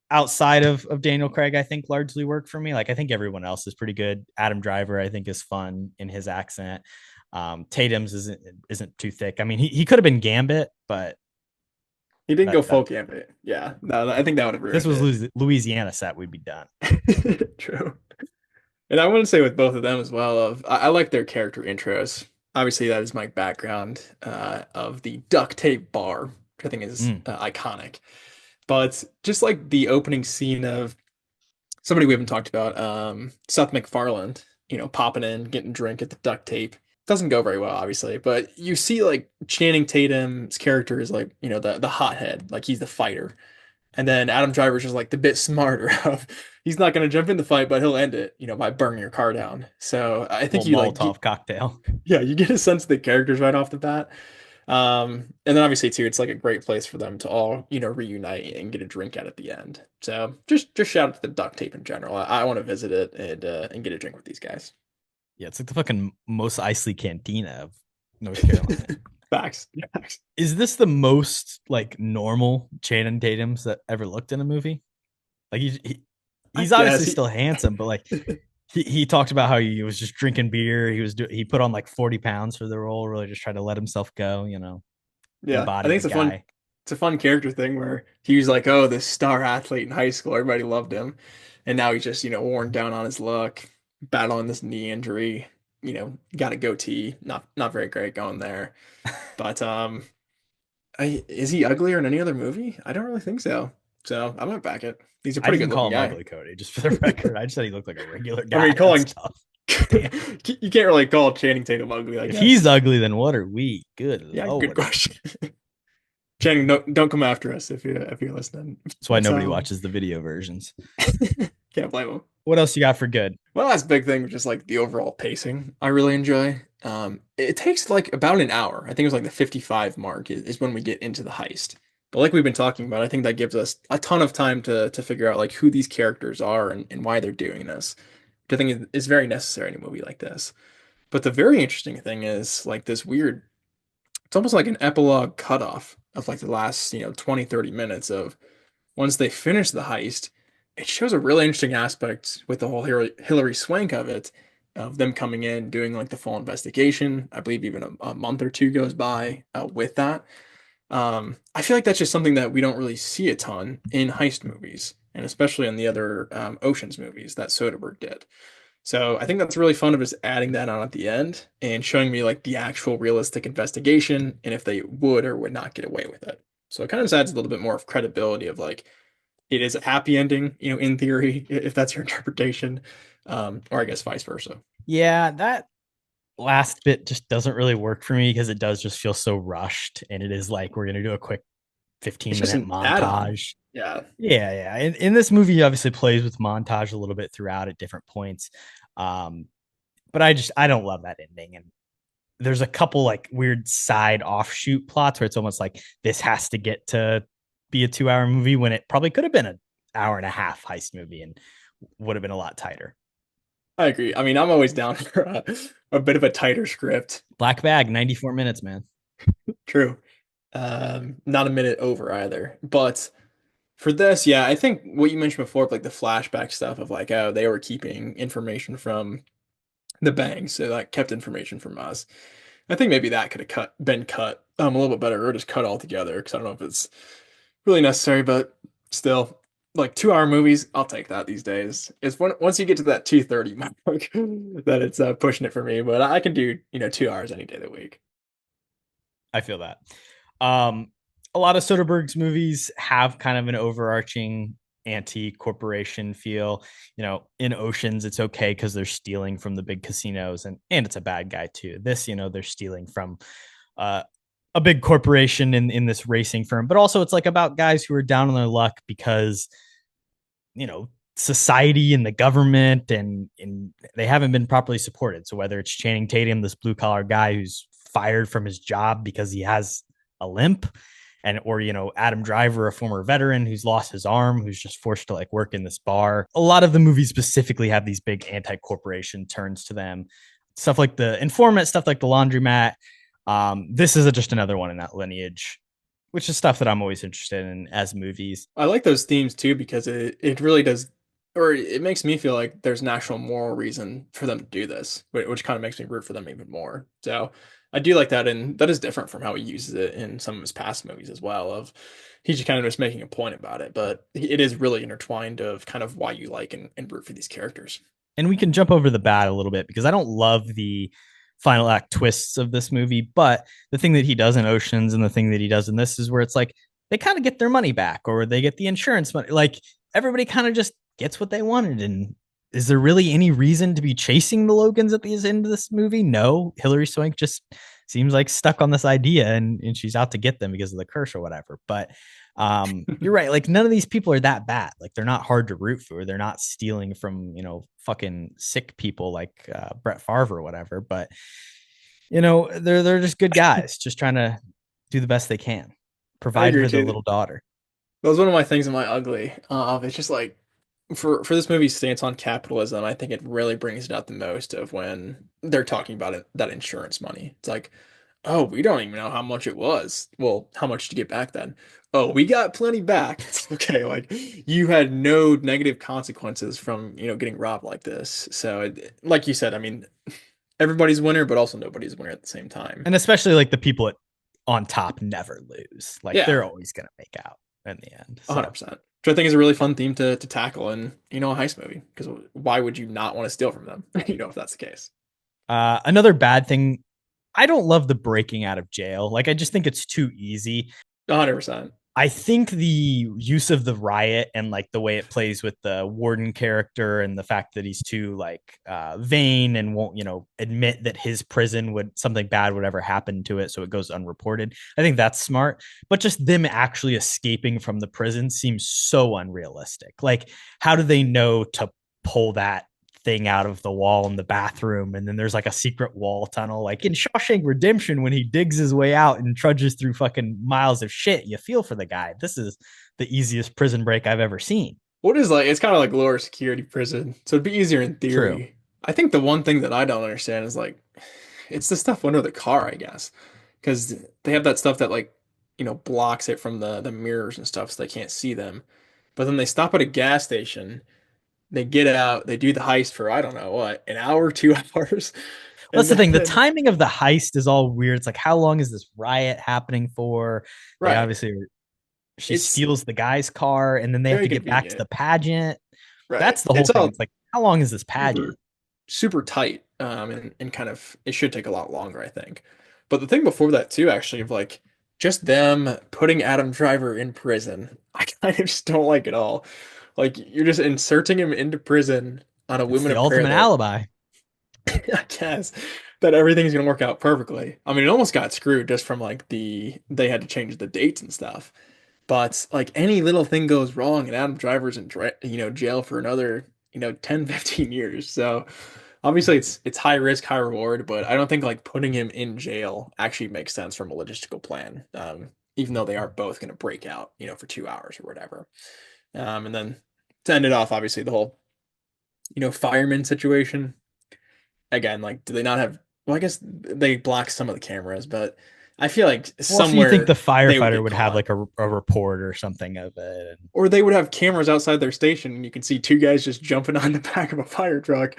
outside of Daniel Craig, I think largely work for me. Like, I think everyone else is pretty good. Adam Driver, I think, is fun in his accent. Tatum's isn't too thick. I mean, he could have been Gambit, but he didn't go full Gambit. Yeah. No, I think that would have ruined this was Louisiana set, we'd be done. True. And I want to say with both of them as well, I like their character intros. Obviously, that is my background of the duct tape bar, which I think is iconic. But just like the opening scene of somebody we haven't talked about, Seth MacFarlane, you know, popping in, getting a drink at the duct tape. Doesn't go very well, obviously, but you see like Channing Tatum's character is like, you know, the hothead, like he's the fighter. And then Adam Driver's just like the bit smarter of he's not going to jump in the fight, but he'll end it, you know, by burning your car down. So I think you like Molotov cocktail. Yeah, you get a sense of the characters right off the bat. And then obviously too, it's like a great place for them to all, you know, reunite and get a drink at the end. So just shout out to the duct tape in general. I want to visit it and get a drink with these guys. Yeah, it's like the fucking Mos Eisley Cantina of North Carolina. Facts. Is this the most like normal Channing Tatum's that ever looked in a movie? Like he's obviously still handsome, but like he talked about how he was just drinking beer. He put on like 40 pounds for the role, really just tried to let himself go, you know. Yeah, I think it's a fun character thing where he was like, oh, this star athlete in high school, everybody loved him, and now he's just, you know, worn down on his luck, battling this knee injury, you know, got a goatee, not very great going there. But is he uglier in any other movie? I don't really think so. So I might back it. He's a pretty good looking guy. Ugly, Cody, just for the record. I just said he looked like a regular guy. I mean, you can't really call Channing Tatum ugly. If he's ugly, then what are we? Good. Yeah, Lord. good question. Channing, don't come after us if you're listening. That's why nobody watches the video versions. Can't blame him. What else you got for good? Well, that's big thing, just like the overall pacing. I really enjoy. It takes like about an hour. I think it was like the 55 mark is when we get into the heist. But like we've been talking about, I think that gives us a ton of time to figure out like who these characters are and why they're doing this, which I think is very necessary in a movie like this. But the very interesting thing is like this weird, it's almost like an epilogue cutoff of like the last, 20, 30 minutes of once they finish the heist. It shows a really interesting aspect with the whole Hillary Swank of it, of them coming in, doing like the full investigation. I believe even a month or two goes by with that. I feel like that's just something that we don't really see a ton in heist movies, and especially in the other Ocean's movies that Soderbergh did. So I think that's really fun of just adding that on at the end and showing me like the actual realistic investigation and if they would or would not get away with it. So it kind of just adds a little bit more of credibility of like it is a happy ending, in theory, if that's your interpretation, or I guess vice versa. Yeah, that last bit just doesn't really work for me because it does just feel so rushed, and it is like we're gonna do a quick 15-minute montage. Yeah. Yeah. In this movie, he obviously plays with montage a little bit throughout at different points. But I don't love that ending. And there's a couple like weird side offshoot plots where it's almost like this has to get to be a 2-hour movie when it probably could have been an hour and a half heist movie and would have been a lot tighter. I agree. I mean, I'm always down for a bit of a tighter script. Black Bag, 94 minutes, man. True. Not a minute over either. But for this, yeah, I think what you mentioned before, like the flashback stuff of like, oh, they were keeping information from the bank, so that kept information from us. I think maybe that could have been cut a little bit better, or just cut altogether, because I don't know if it's really necessary, but still, like 2-hour movies, I'll take that these days. It's once you get to that 2:30 mark that it's pushing it for me, but I can do 2 hours any day of the week. I feel that. A lot of Soderbergh's movies have kind of an overarching anti-corporation feel. In Oceans, it's okay because they're stealing from the big casinos, and it's a bad guy too. This, they're stealing from a big corporation in this racing firm, but also it's like about guys who are down on their luck because society and the government and they haven't been properly supported. So whether it's Channing Tatum, this blue collar guy who's fired from his job because he has a limp, or Adam Driver, a former veteran who's lost his arm, who's just forced to like work in this bar. A lot of the movies specifically have these big anti-corporation turns to them. Stuff like The Informant, stuff like The Laundromat. This is just another one in that lineage, which is stuff that I'm always interested in as movies. I like those themes too, because it really does, or it makes me feel like there's an actual moral reason for them to do this, which kind of makes me root for them even more. So I do like that, and that is different from how he uses it in some of his past movies as well, of he's just kind of just making a point about it, but it is really intertwined of kind of why you like and root for these characters. And we can jump over the bad a little bit because I don't love the final act twists of this movie, but the thing that he does in Oceans and the thing that he does in this is where it's like they kind of get their money back, or they get the insurance money. Like everybody kind of just gets what they wanted. And is there really any reason to be chasing the Logans at the end of this movie? No. Hillary Swank just seems like stuck on this idea and she's out to get them because of the curse or whatever. But you're right. Like none of these people are that bad. Like they're not hard to root for. They're not stealing from, fucking sick people like Brett Favre or whatever. But, they're just good guys just trying to do the best they can. Provide for their little daughter. That was one of my things in my ugly. It's just like for this movie's stance on capitalism, I think it really brings it out the most of when they're talking about it, that insurance money. It's like, oh, we don't even know how much it was. Well, how much to get back then? Oh, we got plenty back. It's okay. Like you had no negative consequences from, getting robbed like this. So like you said, I mean, everybody's winner, but also nobody's winner at the same time. And especially like the people on top never lose. Like they're always going to make out in the end. So. 100%. Which I think is a really fun theme to tackle in, a heist movie. Because why would you not want to steal from them? If that's the case. Another bad thing, I don't love the breaking out of jail. Like I just think it's too easy. 100%. I think the use of the riot and like the way it plays with the warden character and the fact that he's too like vain and won't, admit that his prison something bad would ever happen to it. So it goes unreported. I think that's smart, but just them actually escaping from the prison seems so unrealistic. Like, how do they know to pull that thing out of the wall in the bathroom, and then there's like a secret wall tunnel? Like in Shawshank Redemption, when he digs his way out and trudges through fucking miles of shit, you feel for the guy. This is the easiest prison break I've ever seen. What is like, it's kind of like lower security prison, so it'd be easier in theory. True. I think the one thing that I don't understand is like, it's the stuff under the car, I guess, because they have that stuff that like, blocks it from the mirrors and stuff, so they can't see them. But then they stop at a gas station, they get out, they do the heist for I don't know what, an hour, 2 hours, Well, and that's the thing. The then timing of the heist is all weird. It's like, how long is this riot happening for? They right, obviously, she it's steals the guy's car and then they have very to get back to the convenient, pageant. right? That's the whole It's thing. all It's like, how long is this pageant? super super tight, and kind of it should take a lot longer, I think. But the thing before that too, actually, of like just them putting Adam Driver in prison, I kind of just don't like it all. Like you're just inserting him into prison on a It's whim the and a prayer ultimate that alibi. I guess that everything's gonna work out perfectly. I mean, it almost got screwed just from like they had to change the dates and stuff. But like any little thing goes wrong and Adam Driver's in jail for another 10, 15 years. So obviously it's high risk, high reward, but I don't think like putting him in jail actually makes sense from a logistical plan. Even though they are both going to break out, for 2 hours or whatever. And then to end it off, obviously the whole fireman situation. Again, like, do they not have? Well, I guess they block some of the cameras, but I feel like Well, so you think the somewhere they would firefighter get would have caught. like a report or something of it? Or they would have cameras outside their station, and you can see two guys just jumping on the back of a fire truck,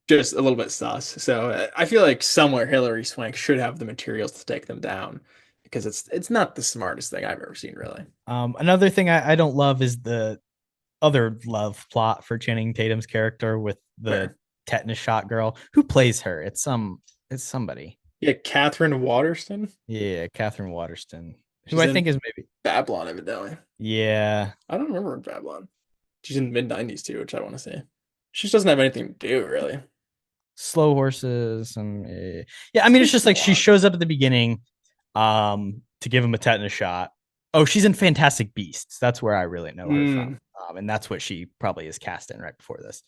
just a little bit sus. So I feel like somewhere Hillary Swank should have the materials to take them down, because it's not the smartest thing I've ever seen, really. Another thing I don't love is the other love plot for Channing Tatum's character with the Fair. tetanus shot girl. Who plays her? It's somebody. Yeah, Catherine Waterston. Yeah, Catherine Waterston, who She's I in think is maybe. Babylon, evidently. Yeah, I don't remember in Babylon. She's in mid-90s too, which I want to see. She just doesn't have anything to do, really. Slow Horses and yeah. I mean, it's just like she shows up at the beginning, to give him a tetanus shot. Oh, she's in Fantastic Beasts. That's where I really know her from, and that's what she probably is cast in right before this.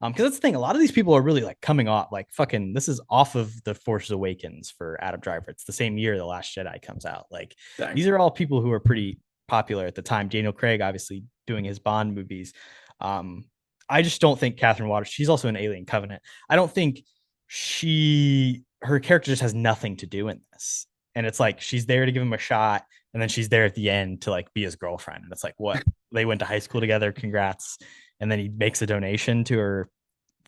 Because that's the thing. A lot of these people are really like coming off like fucking. This is off of the Force Awakens for Adam Driver. It's the same year The Last Jedi comes out. Like Dang. these are all people who are pretty popular at the time. Daniel Craig obviously doing his Bond movies. I just don't think Catherine Waters. She's also in Alien Covenant. I don't think her character just has nothing to do in this. And it's like she's there to give him a shot, and then she's there at the end to like be his girlfriend. And it's like, what? They went to high school together. Congrats. And then he makes a donation to her,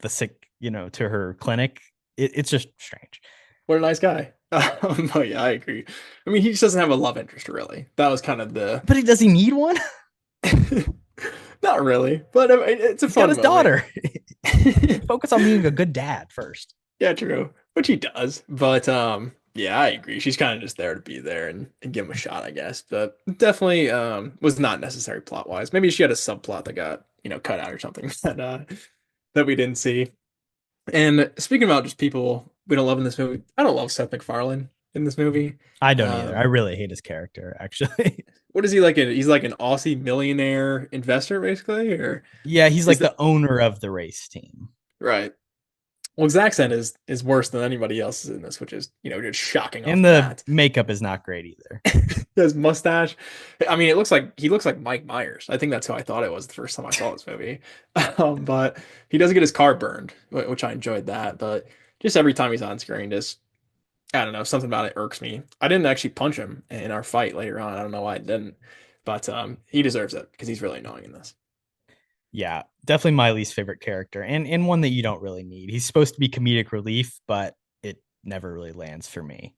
to her clinic. It's just strange. What a nice guy. Oh yeah, I agree. I mean, he just doesn't have a love interest, really. That was kind of the. But does he need one? Not really, but I mean, it's a fun. He's got his daughter. Focus on being a good dad first. Yeah, true. Which he does. But yeah, I agree. She's kind of just there to be there and give him a shot, I guess. But definitely was not necessary plot wise. Maybe she had a subplot that got cut out or something that we didn't see. And speaking about just people we don't love in this movie, I don't love Seth MacFarlane in this movie. I don't either. I really hate his character, actually. What is he like? He's like an Aussie millionaire investor, basically, or yeah, he's like the owner of the race team, right? Well, his accent is worse than anybody else's in this, which is just shocking. And the makeup is not great either. His mustache, I mean, he looks like Mike Myers. I think that's who I thought it was the first time I saw this movie. But he does get his car burned, which I enjoyed that. But just every time he's on screen, just I don't know, something about it irks me. I didn't actually punch him in our fight later on. I don't know why I didn't, but he deserves it because he's really annoying in this. Yeah, definitely my least favorite character, and one that you don't really need. He's supposed to be comedic relief, but it never really lands for me.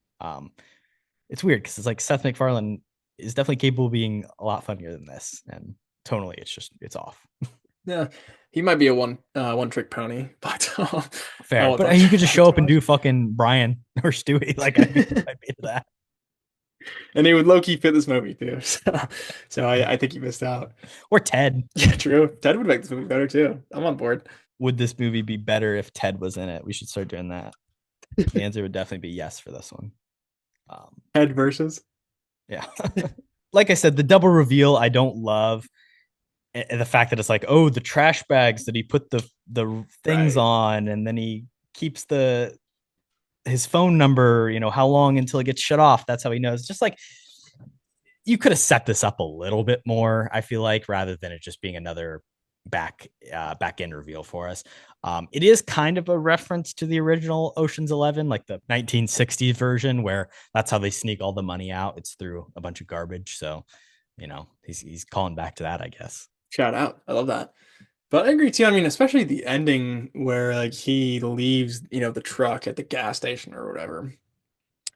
It's weird because it's like Seth MacFarlane is definitely capable of being a lot funnier than this, and tonally, it's off. Yeah, he might be a one trick pony, but fair. But he could just show up and do fucking Brian or Stewie. Like I'd be into that. And he would low-key fit this movie too. So I think he missed out. Or Ted. Yeah, true. Ted would make this movie better too. I'm on board. Would this movie be better if Ted was in it? We should start doing that. The answer would definitely be yes for this one. Ted versus. Yeah. Like I said, the double reveal I don't love. And the fact that it's like, oh, the trash bags that he put the things on, and then he keeps his phone number, how long until it gets shut off. That's how he knows. Just like you could have set this up a little bit more, I feel like, rather than it just being another back end reveal for us. It is kind of a reference to the original Ocean's 11, like the 1960s version, where that's how they sneak all the money out. It's through a bunch of garbage. So, he's calling back to that, I guess. Shout out. I love that. But I agree too. I mean, especially the ending where like he leaves, the truck at the gas station or whatever.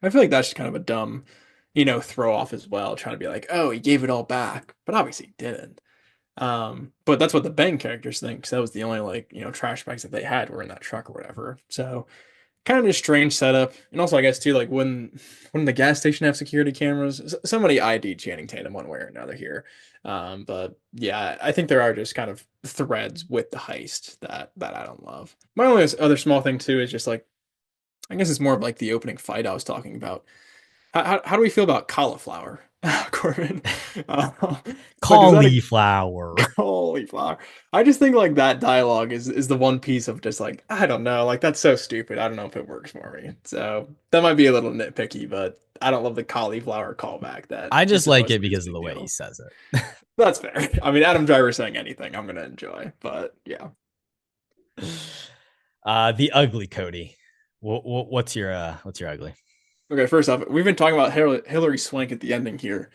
I feel like that's just kind of a dumb, throw off as well, trying to be like, oh, he gave it all back, but obviously he didn't. But that's what the Ben characters think, because that was the only like, trash bags that they had were in that truck or whatever. So kind of a strange setup. And also I guess too, like when the gas station have security cameras, somebody ID'd Channing Tatum one way or another here. But yeah, I think there are just kind of threads with the heist that I don't love. My only other small thing too is just like, I guess it's more of like the opening fight I was talking about. How do we feel about cauliflower, Korbin? Cauliflower. Cauliflower. I just think like that dialogue is the one piece of just like, I don't know, like that's so stupid. I don't know if it works for me. So that might be a little nitpicky, but I don't love the cauliflower callback. That I just like it because of the way he says it. That's fair. I mean, Adam Driver saying anything, I'm gonna enjoy. But yeah. The ugly Kody. What's your ugly? Okay, first off, we've been talking about Hillary Swank at the ending here.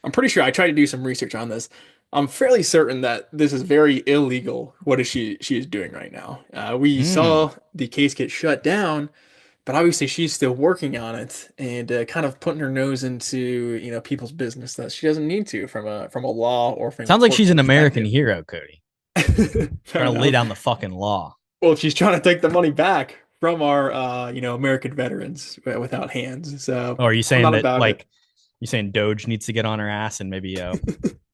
I'm pretty sure I tried to do some research on this. I'm fairly certain that this is very illegal. What is she is doing right now? We saw the case get shut down, but obviously she's still working on it and kind of putting her nose into people's business that she doesn't need to from a law or from. Sounds like she's an American hero, Kody. Trying to lay down the fucking law. Well, she's trying to take the money back from our American veterans without hands. So are you saying that like you saying Doge needs to get on her ass and maybe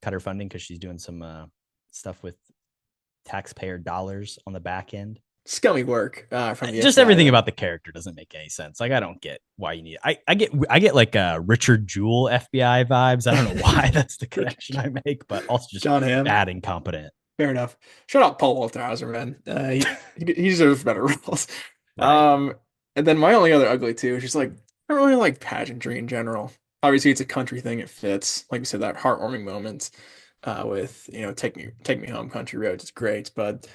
cut her funding because she's doing some stuff with taxpayer dollars on the back end? Scummy work from the just FBI. Everything about the character doesn't make any sense. Like I don't get why you need I get like Richard Jewell FBI vibes. I don't know why that's the connection I make, but also just John Hamm. Bad incompetent. Fair enough. Shout out Paul Walter Hauser, man. He deserves better roles. Right. And then my only other ugly too is just like I don't really like pageantry in general. Obviously, it's a country thing; it fits. Like you said, that heartwarming moment with take me home, country roads. It's great, but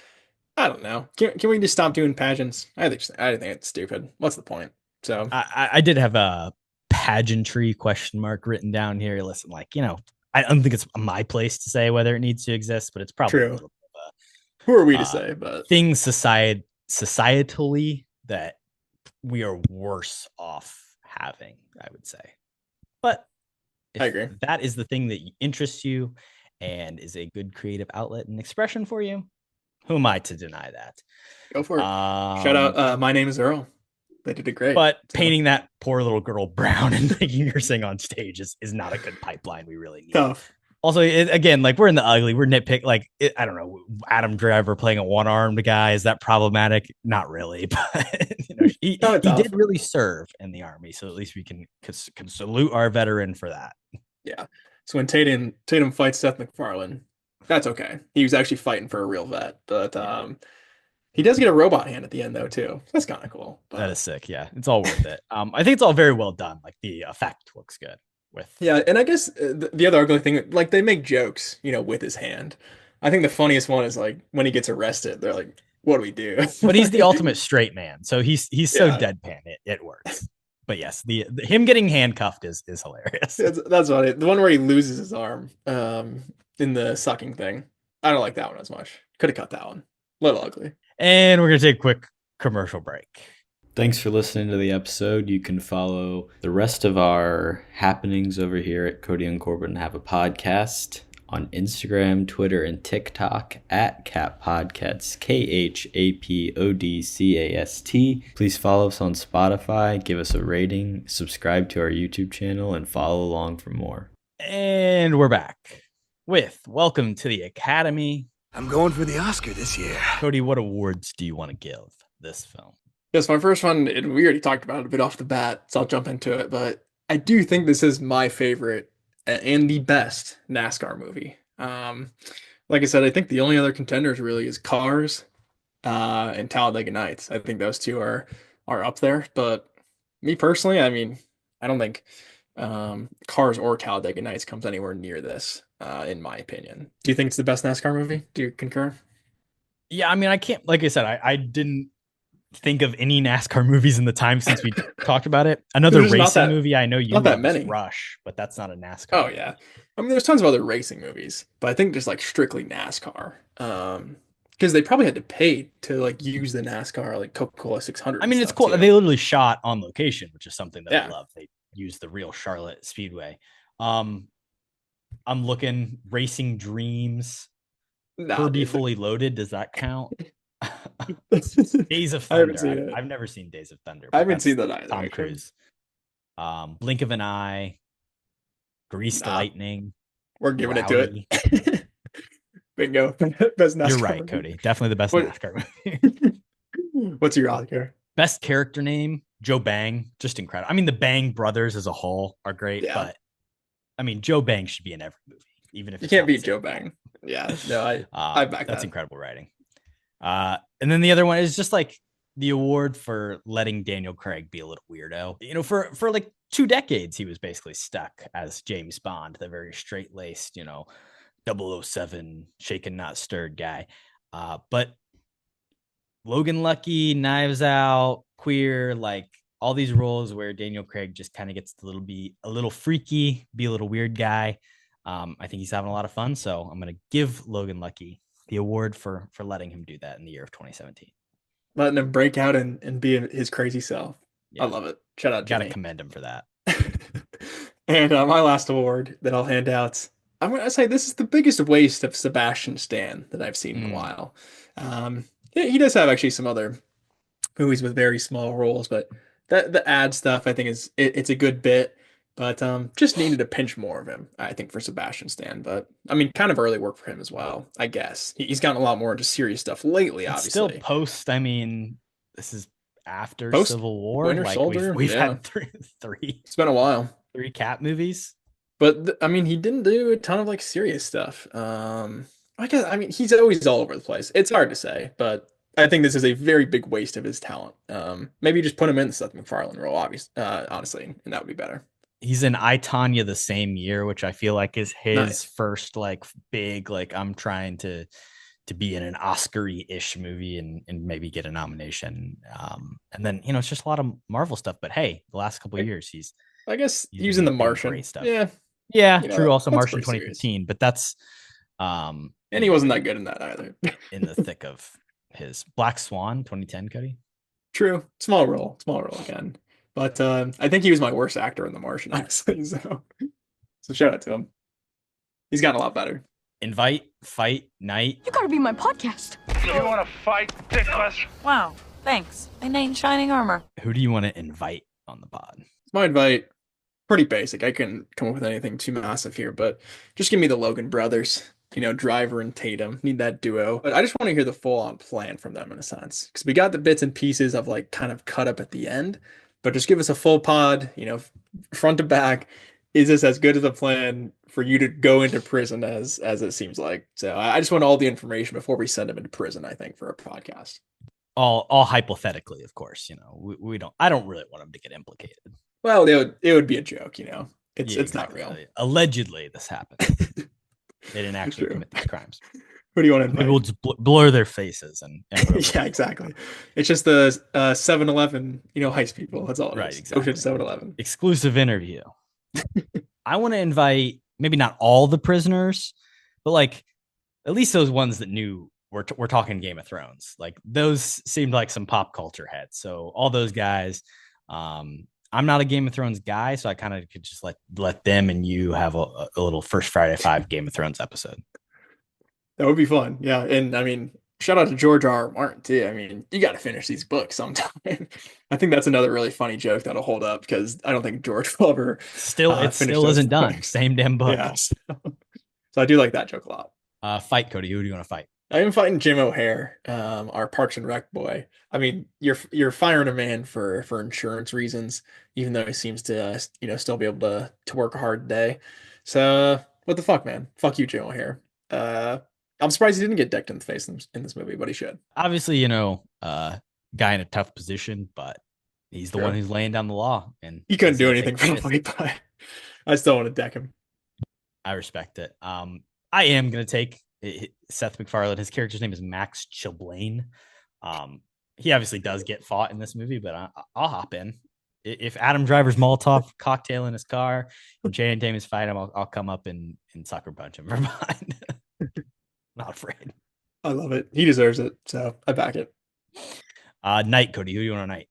I don't know. Can we just stop doing pageants? I think it's stupid. What's the point? So I did have a pageantry question mark written down here. Listen, like I don't think it's my place to say whether it needs to exist, but it's probably true. A little bit of who are we to say? But things societally that we are worse off having, I would say. But I agree. That is the thing that interests you and is a good creative outlet and expression for you. Who am I to deny that? Go for it. Shout out. My name is Earl. They did it great. But painting that poor little girl brown and making her sing on stage is not a good pipeline we really need. Tough. Also, again, like we're in the ugly, we're nitpick. Like I don't know, Adam Driver playing a one-armed guy, is that problematic? Not really, but he did really serve in the army, so at least we can salute our veteran for that. Yeah. So when Tatum fights Seth MacFarlane, that's okay. He was actually fighting for a real vet, but he does get a robot hand at the end though too. That's kind of cool. But... That is sick. Yeah, it's all worth it. I think it's all very well done. Like the effect looks good. Yeah, and I guess the other ugly thing, like they make jokes, with his hand. I think the funniest one is like when he gets arrested, they're like, "What do we do?" But he's the ultimate straight man, so he's so deadpan it works. But yes, the him getting handcuffed is hilarious. That's funny. The one where he loses his arm in the sucking thing. I don't like that one as much. Could have cut that one. A little ugly. And we're gonna take a quick commercial break. Thanks for listening to the episode. You can follow the rest of our happenings over here at Kody and Korbin Have a Podcast on Instagram, Twitter, and TikTok at KHAP Podcasts, KHAP Please follow us on Spotify, give us a rating, subscribe to our YouTube channel, and follow along for more. And we're back with Welcome to the Academy. I'm going for the Oscar this year. Kody, what awards do you want to give this film? Yes, my first one, and we already talked about it a bit off the bat, so I'll jump into it, but I do think this is my favorite and the best NASCAR movie. Like I said, I think the only other contenders really is Cars and Talladega Nights. I think those two are up there, but me personally, I mean, I don't think Cars or Talladega Nights comes anywhere near this, in my opinion. Do you think it's the best NASCAR movie? Do you concur? Yeah, I mean, I can't, like I said, I didn't think of any NASCAR movies in the time since we talked about it. Another There's not racing that- movie I know you not that love is many. Rush, but that's not a NASCAR. Oh movie. yeah, I mean, there's tons of other racing movies, but I think just like strictly NASCAR, because they probably had to pay to like use the NASCAR like Coca-Cola 600. I mean, and it's stuff, cool. too. They literally shot on location, which is something that I Yeah. love. They used the real Charlotte Speedway. I'm looking Racing Dreams. Nah, Herbie dude. Fully Loaded. Does that count? Days of I haven't Thunder. seen it. I've never seen Days of Thunder. I but haven't that's seen that either. Tom actually. Cruise. Blink of an Eye. Greased Nah. Lightning. We're giving Rowdy. it to it. Bingo. Best NASCAR You're right, movie. Cody. Definitely the best What- NASCAR movie. What's your Oscar? Best character name, Joe Bang. Just incredible. I mean, the Bang brothers as a whole are great, Yeah. but I mean, Joe Bang should be in every movie, even if You it's can't not the beat same Joe guy. Bang. Yeah, no, I back That's that. incredible writing. And then the other one is just like the award for letting Daniel Craig be a little weirdo. You know, for like 2 decades, he was basically stuck as James Bond, the very straight laced, 007 shaken not stirred guy. But Logan Lucky, Knives Out, Queer, like all these roles where Daniel Craig just kind of gets to be a little freaky, be a little weird guy. I think he's having a lot of fun. So I'm going to give Logan Lucky the award for letting him do that in the year of 2017. Letting him break out and be his crazy self. Yeah. I love it. Shout out, Got to Jimmy. commend him for that. And my last award that I'll hand out, I'm going to say this is the biggest waste of Sebastian Stan that I've seen in a while. Yeah, he does have actually some other movies with very small roles, but the ad stuff I think it's a good bit, but just needed a pinch more of him, I think, for Sebastian Stan. But I mean, kind of early work for him as well, I guess. He's gotten a lot more into serious stuff lately, It's obviously. still post. I mean, this is after Post Civil War. Winter Like Soldier, we've yeah. had three It's been a while. KHAP movies. But I mean, he didn't do a ton of like serious stuff. I mean, he's always all over the place. It's hard to say, but I think this is a very big waste of his talent. Maybe just put him in the Seth MacFarlane role, honestly, and that would be better. He's in I, Tonya the same year, which I feel like is his Nice. first like big, like I'm trying to be in an Oscar-y ish movie and maybe get a nomination. And then, it's just a lot of Marvel stuff, but hey, the last couple of years I guess he's he was been in The doing Martian. great stuff. Yeah, Yeah, You know, true. Also that's Martian pretty serious. 2015, but that's and he wasn't that good in that either. in the thick of his Black Swan 2010, Cody. True, small role again. But I think he was my worst actor in The Martian, honestly. So shout out to him. He's gotten a lot better. Invite, Fight, Night. You gotta be my podcast. You want to fight, Dickless? Wow, thanks. My knight in shining armor. Who do you want to invite on the pod? My invite, pretty basic. I couldn't come up with anything too massive here, but just give me the Logan brothers. Driver and Tatum. Need that duo. But I just want to hear the full-on plan from them in a sense. Because we got the bits and pieces of like kind of cut up at the end, but just give us a full pod, front to back. Is this as good as a plan for you to go into prison as it seems like? So I just want all the information before we send them into prison, I think, for a podcast. All hypothetically, of course. We don't. I don't really want him to get implicated. Well, it would be a joke, It's Yeah, it's exactly. not real. Allegedly, this happened. They didn't actually True. commit these crimes. Who do you want to Maybe invite? we'll just blur their faces and Yeah, exactly. It's just the 7-Eleven, heist people. That's all it is. Right, exactly. Ocean 7-Eleven. Exclusive interview. I want to invite maybe not all the prisoners, but like at least those ones that knew we're talking Game of Thrones. Like those seemed like some pop culture heads. So all those guys. I'm not a Game of Thrones guy, so I kind of could just let them and you have a little First Friday 5 Game of Thrones episode. That would be fun. Yeah. And I mean, shout out to George R. Martin too. I mean, you got to finish these books sometime. I think that's another really funny joke that'll hold up because I don't think George will ever It finish still those isn't done. books. Same damn book. Yeah. So I do like that joke a lot. Fight, Cody. Who do you want to fight? I am fighting Jim O'Hare, our Parks and Rec boy. I mean, you're firing a man for insurance reasons, even though he seems to still be able to work a hard day. So what the fuck, man? Fuck you, Jim O'Hare. I'm surprised he didn't get decked in the face in this movie, but he should. Obviously, guy in a tough position, but he's the one who's laying down the law, and He couldn't do he's anything gonna for take the fight, but I still want to deck him. I respect it. I am gonna take Seth MacFarlane. His character's name is Max Chilblain. He obviously does get fought in this movie, but I'll hop in. If Adam Driver's Molotov cocktail in his car and Jay and Damon's fight him, I'll come up and sucker punch him from behind. Not afraid. I love it. He deserves it, so I back it. Knight, Cody. Who do you want to knight?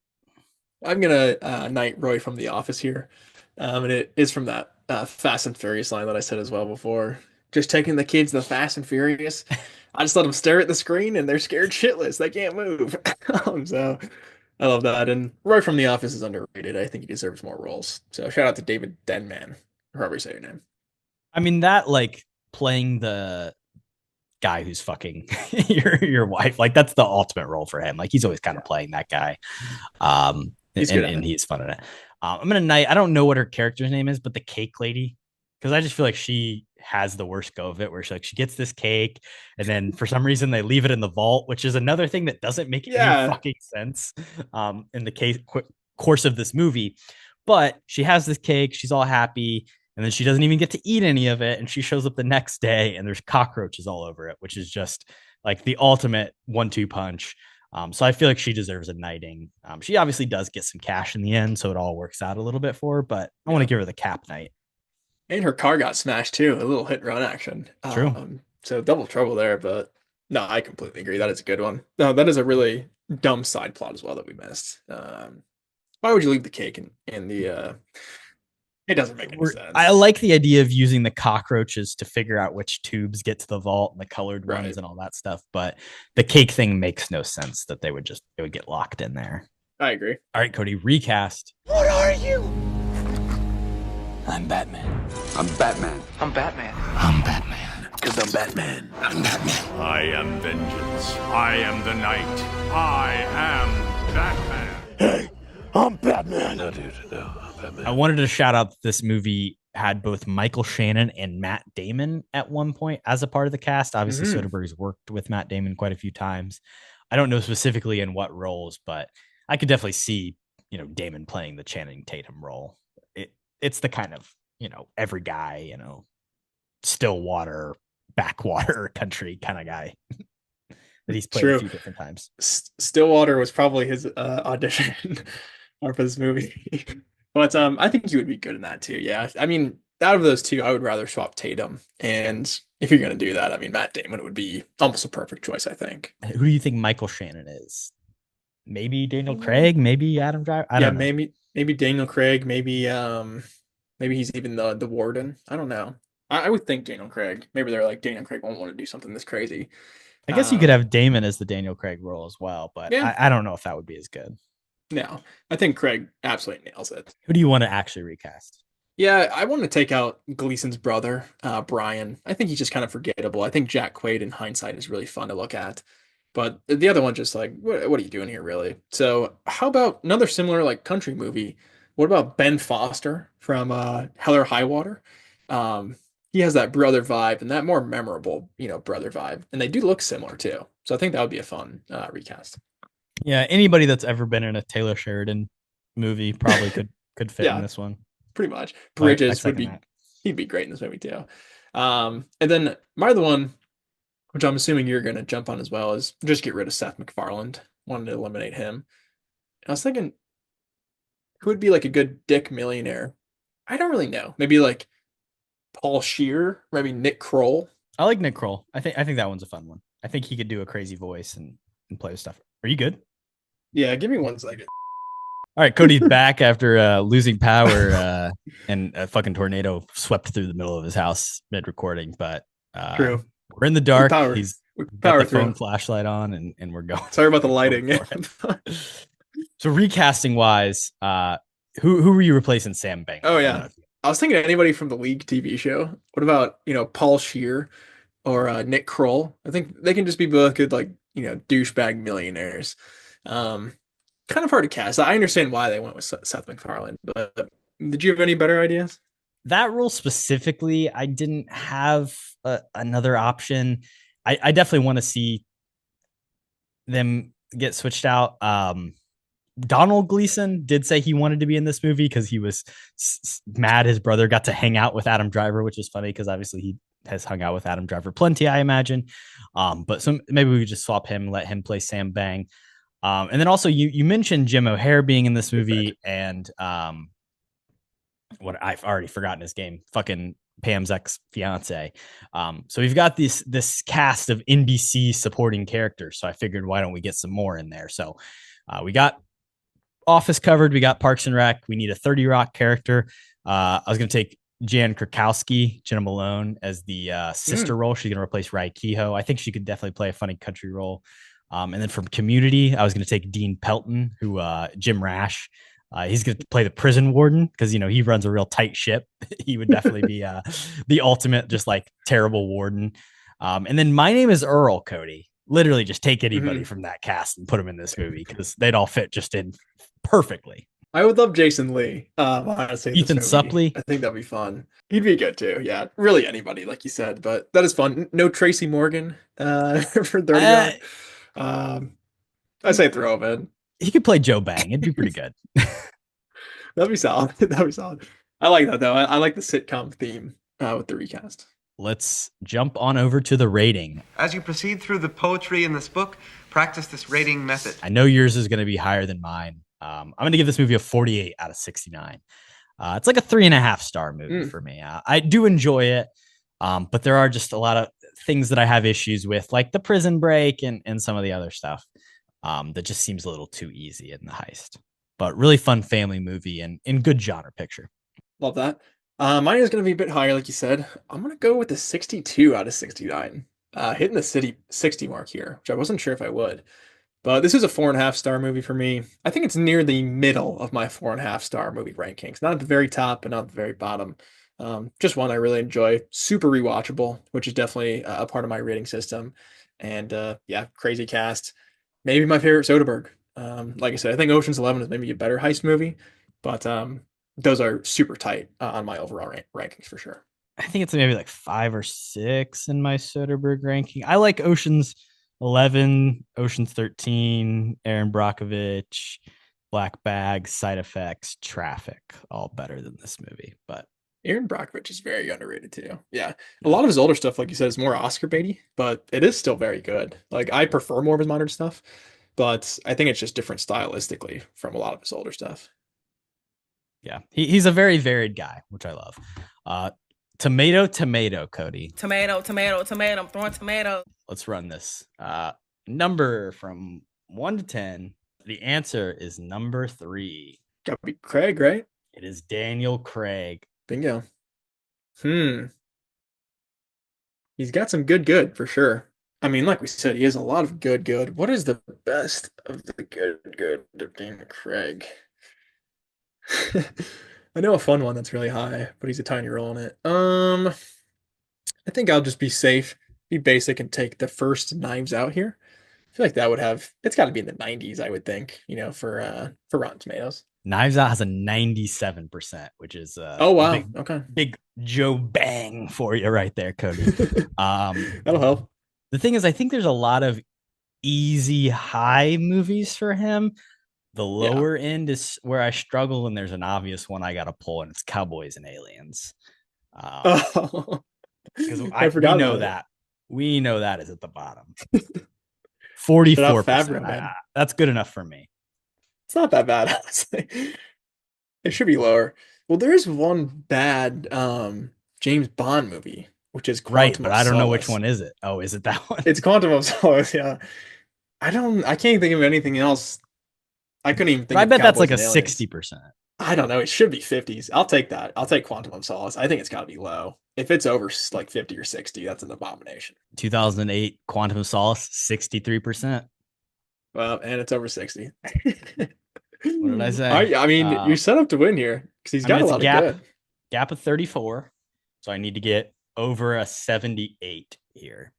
I'm gonna knight Roy from The Office here, and it is from that Fast and Furious line that I said as well before. Just taking the kids to the Fast and Furious. I just let them stare at the screen, and they're scared shitless. They can't move. So I love that. And Roy from The Office is underrated. I think he deserves more roles. So shout out to David Denman, however you say your name. I mean, that like playing the guy who's fucking your wife, like that's the ultimate role for him. Like he's always kind of playing that guy. And he's fun in it. I'm gonna knight. I don't know what her character's name is, but the cake lady, because I just feel like she has the worst go of it, where she gets this cake, and then for some reason they leave it in the vault, which is another thing that doesn't make any fucking sense in the course of this movie. But she has this cake, she's all happy, and then she doesn't even get to eat any of it, and she shows up the next day, and there's cockroaches all over it, which is just like the ultimate 1-2 punch. So I feel like she deserves a knighting. She obviously does get some cash in the end, so it all works out a little bit for her, but I want to give her the KHAP knight. And her car got smashed too. A little hit and run action. True. So double trouble there, but no, I completely agree. That is a good one. No, that is a really dumb side plot as well that we missed. Why would you leave the cake in the it doesn't make any sense. I like the idea of using the cockroaches to figure out which tubes get to the vault and the colored ones and all that stuff, but the cake thing makes no sense that it would get locked in there. I agree. All right, Cody, recast. What are you? I'm Batman. I'm Batman. I'm Batman. I'm Batman. Because I'm Batman. I'm Batman. I am vengeance. I am the night. I am Batman. Hey, I'm Batman. No, dude. No, I'm Batman. I wanted to shout out this movie had both Michael Shannon and Matt Damon at one point as a part of the cast. Obviously, Soderbergh's worked with Matt Damon quite a few times. I don't know specifically in what roles, but I could definitely see, Damon playing the Channing Tatum role. It's the kind of, every guy, Stillwater, backwater country kind of guy that he's played a few different times. Stillwater was probably his audition for this movie. But I think you would be good in that too. Yeah. I mean, out of those two, I would rather swap Tatum. And if you're going to do that, I mean, Matt Damon would be almost a perfect choice, I think. Who do you think Michael Shannon is? Maybe Daniel Craig, maybe Adam Driver. I don't know. Maybe Daniel Craig, maybe he's even the warden. I don't know. I would think Daniel Craig. Maybe they're like, Daniel Craig won't want to do something this crazy. I guess you could have Damon as the Daniel Craig role as well, but I don't know if that would be as good. No, I think Craig absolutely nails it. Who do you want to actually recast? Yeah, I want to take out Gleason's brother, Brian. I think he's just kind of forgettable. I think Jack Quaid in hindsight is really fun to look at. But the other one, just like, what are you doing here, really? So how about another similar like country movie? What about Ben Foster from Hell or High Water? He has that brother vibe and that more memorable, brother vibe. And they do look similar too. So I think that would be a fun recast. Yeah, anybody that's ever been in a Taylor Sheridan movie probably could fit in this one. Pretty much. Bridges he'd be great in this movie too. And then my other one, which I'm assuming you're going to jump on as well, is just get rid of Seth MacFarlane. Wanted to eliminate him. And I was thinking, who would be like a good dick millionaire? I don't really know. Maybe like Paul Scheer, maybe Nick Kroll. I like Nick Kroll. I think that one's a fun one. I think he could do a crazy voice and play with stuff. Are you good? Yeah, give me 1 second. All right, Cody's back after losing power and a fucking tornado swept through the middle of his house mid-recording. But True. We're in the dark. He's got the phone through. Flashlight on, and we're going. Sorry about the lighting. So recasting wise, who were you replacing Sam Banks? Oh yeah, I was thinking anybody from the League TV show. What about Paul Scheer or Nick Kroll? I think they can just be both good douchebag millionaires. Kind of hard to cast. I understand why they went with Seth MacFarlane, but did you have any better ideas? That role specifically, I didn't have another option. I definitely want to see them get switched out. Donald Gleason did say he wanted to be in this movie because he was mad his brother got to hang out with Adam Driver, which is funny because obviously has hung out with Adam Driver plenty, I imagine. But so maybe we could just swap him, let him play Sam Bang. And then also you mentioned Jim O'Hare being in this movie, and what I've already forgotten his game, fucking Pam's ex-fiance. So we've got this cast of NBC supporting characters. So I figured, why don't we get some more in there? So we got Office covered. We got Parks and Rec. We need a 30 Rock character. I was going to take Jan Krakowski, Jenna Malone, as the sister role. She's going to replace Rai Kehoe. I think she could definitely play a funny country role. And then from Community, I was going to take Dean Pelton, who Jim Rash. He's going to play the prison warden because, he runs a real tight ship. He would definitely be the ultimate, just like terrible warden. And then My Name is Earl, Cody. Literally just take anybody from that cast and put them in this movie because they'd all fit just in perfectly. I would love Jason Lee. Honestly, Ethan Suplee. I think that'd be fun. He'd be good too. Yeah, really anybody, like you said. But that is fun. No Tracy Morgan for 30 Rock. I say throw him in. He could play Joe Bang. It'd be pretty good. That'd be solid. That'd be solid. I like that though. I like the sitcom theme with the recast. Let's jump on over to the rating. As you proceed through the poetry in this book, practice this rating method. I know yours is going to be higher than mine. I'm going to give this movie a 48 out of 69. It's like a 3.5 star movie for me. I do enjoy it, but there are just a lot of things that I have issues with, like the prison break and some of the other stuff that just seems a little too easy in the heist. But really fun family movie and good genre picture. Love that. Mine is going to be a bit higher, like you said. I'm going to go with the 62 out of 69. Hitting the 60 mark here, which I wasn't sure if I would. But this is a 4.5 star movie for me. I think it's near the middle of my 4.5 star movie rankings. Not at the very top, but not at the very bottom. Just one I really enjoy. Super rewatchable, which is definitely a part of my rating system. And yeah, crazy cast. Maybe my favorite Soderbergh. Like I said, I think Ocean's 11 is maybe a better heist movie, but those are super tight on my overall rankings for sure. I think it's maybe like 5 or 6 in my Soderbergh ranking. I like Ocean's 11, Ocean's 13, Aaron Brockovich, Black Bag, Side Effects, Traffic, all better than this movie. But Aaron Brockovich is very underrated too. Yeah. A lot of his older stuff, like you said, is more Oscar baity, but it is still very good. Like I prefer more of his modern stuff, but I think it's just different stylistically from a lot of his older stuff. Yeah. He's a very varied guy, which I love. Tomato, Cody. Tomato, I'm throwing tomato. Let's run this. Number from 1 to 10. The answer is number 3. Gotta be Craig, right? It is Daniel Craig. Bingo. He's got some good for sure. I mean, like we said, he has a lot of good. What is the best of the good of Daniel Craig? I know a fun one that's really high, but he's a tiny role in it. I think I'll just be safe, be basic, and take the first Knives Out here. I feel like that would have, it's got to be in the 90s, I would think, for Rotten Tomatoes. Knives Out has a 97%, which is oh wow, big Joe Bang for you right there, Cody. That'll help. The thing is, I think there's a lot of easy high movies for him. The lower end is where I struggle, and there's an obvious one I got to pull, and it's Cowboys and Aliens. Because we know that. We know that is at the bottom. 44%. That's good enough for me. It's not that bad, honestly. It should be lower. Well, there is one bad James Bond movie, which is Quantum of I don't Solace. know which one is it. Oh, is it that one? It's Quantum of Solace, yeah. I can't think of anything else. I couldn't even think I of bet that's Cowboys like a and Aliens. 60%. I don't know. It should be 50s. I'll take that. I'll take Quantum of Solace. I think it's got to be low. If it's over like 50 or 60, that's an abomination. 2008 Quantum of Solace, 63%. Well, and it's over 60. What did I say? I mean, you're set up to win here because he's got a lot of good. Gap of 34. So I need to get over a 78 here.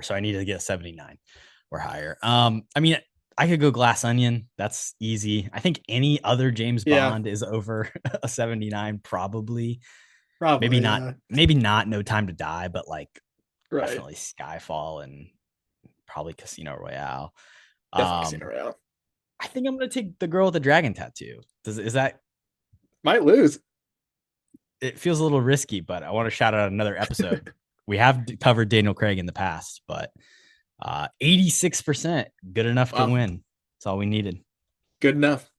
So I need to get a 79 or higher. I mean, I could go Glass Onion. That's easy. I think any other James Bond is over a 79, probably. Maybe not. Maybe not No Time to Die, but like definitely Skyfall and probably Casino Royale. Definitely Casino Royale. I think I'm gonna take The Girl with the Dragon Tattoo. Is that might lose? it feels a little risky, but I want to shout out another episode. We have covered Daniel Craig in the past, but 86%, good enough to win. That's all we needed. Good enough.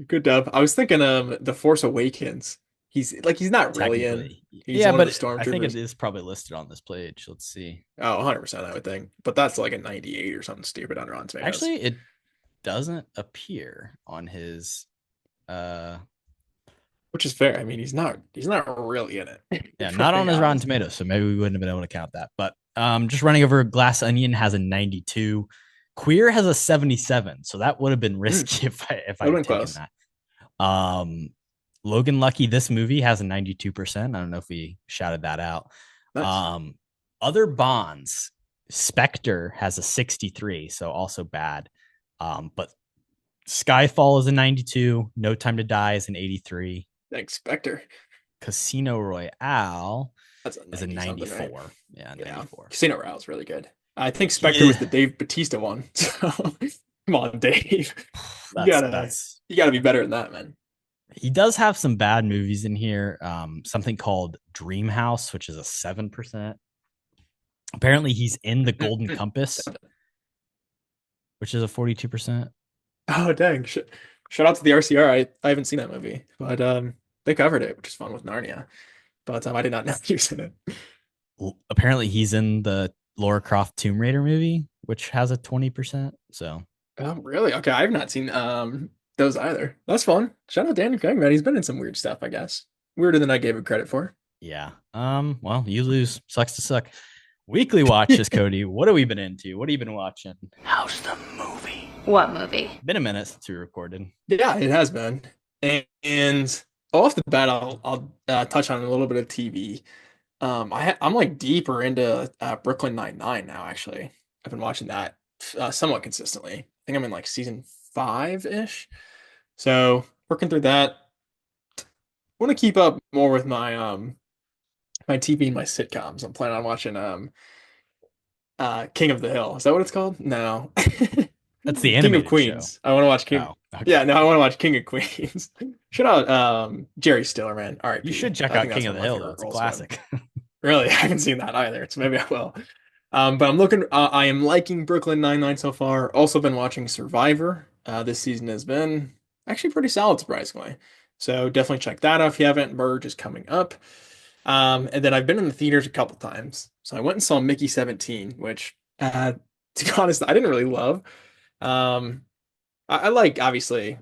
Good dub. I was thinking The Force Awakens. He's not really in. He's one but of the stormtroopers. I think it is probably listed on this page. Let's see. Oh, 100%, I would think. But that's like a 98 or something stupid on Rotten Tomatoes. Actually, it doesn't appear on his which is fair. I mean, he's not really in it. Yeah, not on his Rotten Tomatoes, so maybe we wouldn't have been able to count that. But just running over, Glass Onion has a 92. Queer has a 77, so that would have been risky if I had taken close. that. Logan Lucky, this movie has a 92%. I don't know if we shouted that out. Nice. Other Bonds, Spectre has a 63, so also bad. But Skyfall is a 92. No Time to Die is an 83. Thanks, Spectre. Casino Royale is a 94. Right? Yeah, 94. Casino Royale is really good. I think Spectre was the Dave Bautista one. So come on, Dave. You gotta be better than that, man. He does have some bad movies in here. Something called Dream House, which is a 7%. Apparently, he's in The Golden Compass, which is a 42%. Oh, dang. Shout out to the RCR. I haven't seen that movie, but they covered it, which is fun with Narnia. But I did not know he was in it. Apparently, he's in the Lara Croft Tomb Raider movie, which has a 20%. So, oh, really? Okay, I've not seen those either. That's fun. Shout out Daniel Craig, man. He's been in some weird stuff, I guess. Weirder than I gave him credit for. Yeah. Well, you lose. Sucks to suck. Weekly watches, Cody. What have we been into? What have you been watching? How's the movie? What movie? Been a minute since we recorded. Yeah, it has been. And off the bat, I'll touch on a little bit of TV. I'm like deeper into Brooklyn Nine-Nine now. Actually, I've been watching that somewhat consistently. I think I'm in like season 5-ish. So working through that. Want to keep up more with my my TV and my sitcoms. I'm planning on watching King of the Hill. Is that what it's called? No. That's the King of animated Queens. show. I want to watch King. Oh, okay. Yeah, no, I want to watch King of Queens. Shout out Jerry Stiller, man. All right, You should check out King of the Hill. It's a classic. Really, I haven't seen that either. So maybe I will. But I'm looking. I am liking Brooklyn Nine-Nine so far. Also been watching Survivor. This season has been actually pretty solid, surprisingly. So definitely check that out if you haven't. Merge is coming up. And then I've been in the theaters a couple times. So I went and saw Mickey 17, which, to be honest, I didn't really love. I like, obviously,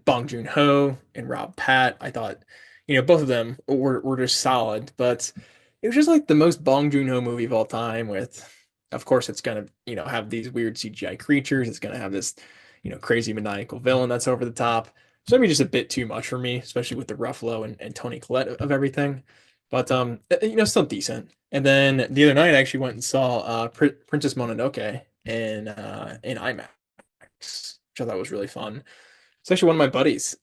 Bong Joon-ho and Rob Pat. I thought, both of them were just solid, but it was just like the most Bong Joon-ho movie of all time with, of course, it's going to, have these weird CGI creatures. It's going to have this, crazy maniacal villain that's over the top. So maybe just a bit too much for me, especially with the Ruffalo and Toni Collette of everything. But, still decent. And then the other night I actually went and saw Princess Mononoke in IMAX, which I thought was really fun. It's actually one of my buddies'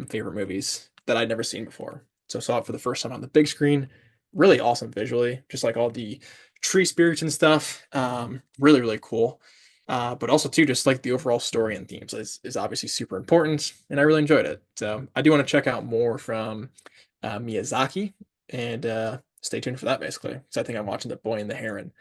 favorite movies that I'd never seen before. So I saw it for the first time on the big screen. Really awesome visually, just like all the tree spirits and stuff. Really, really cool. But also too, just like the overall story and themes is obviously super important, and I really enjoyed it. So I do want to check out more from Miyazaki, and stay tuned for that basically. So I think I'm watching The Boy and the Heron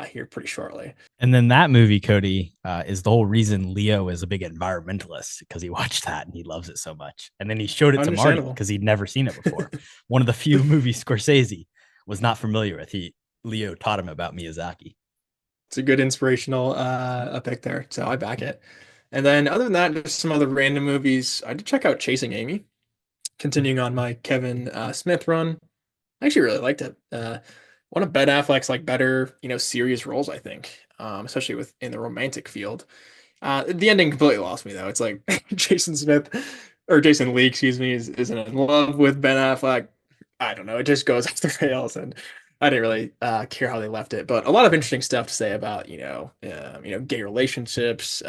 here pretty shortly. And then that movie, Cody, is the whole reason Leo is a big environmentalist, because he watched that and he loves it so much. And then he showed it to Marty because he'd never seen it before. One of the few movies Scorsese was not familiar with. Leo taught him about Miyazaki. It's a good inspirational pick there, so I back it. And then other than that, just some other random movies. I did check out Chasing Amy, continuing on my Kevin Smith run. I actually really liked it. One of Ben Affleck's like better, serious roles, I think, especially in the romantic field. The ending completely lost me though. It's like Jason Lee, excuse me, is in love with Ben Affleck. I don't know. It just goes off the rails, and I didn't really care how they left it. But a lot of interesting stuff to say about gay relationships,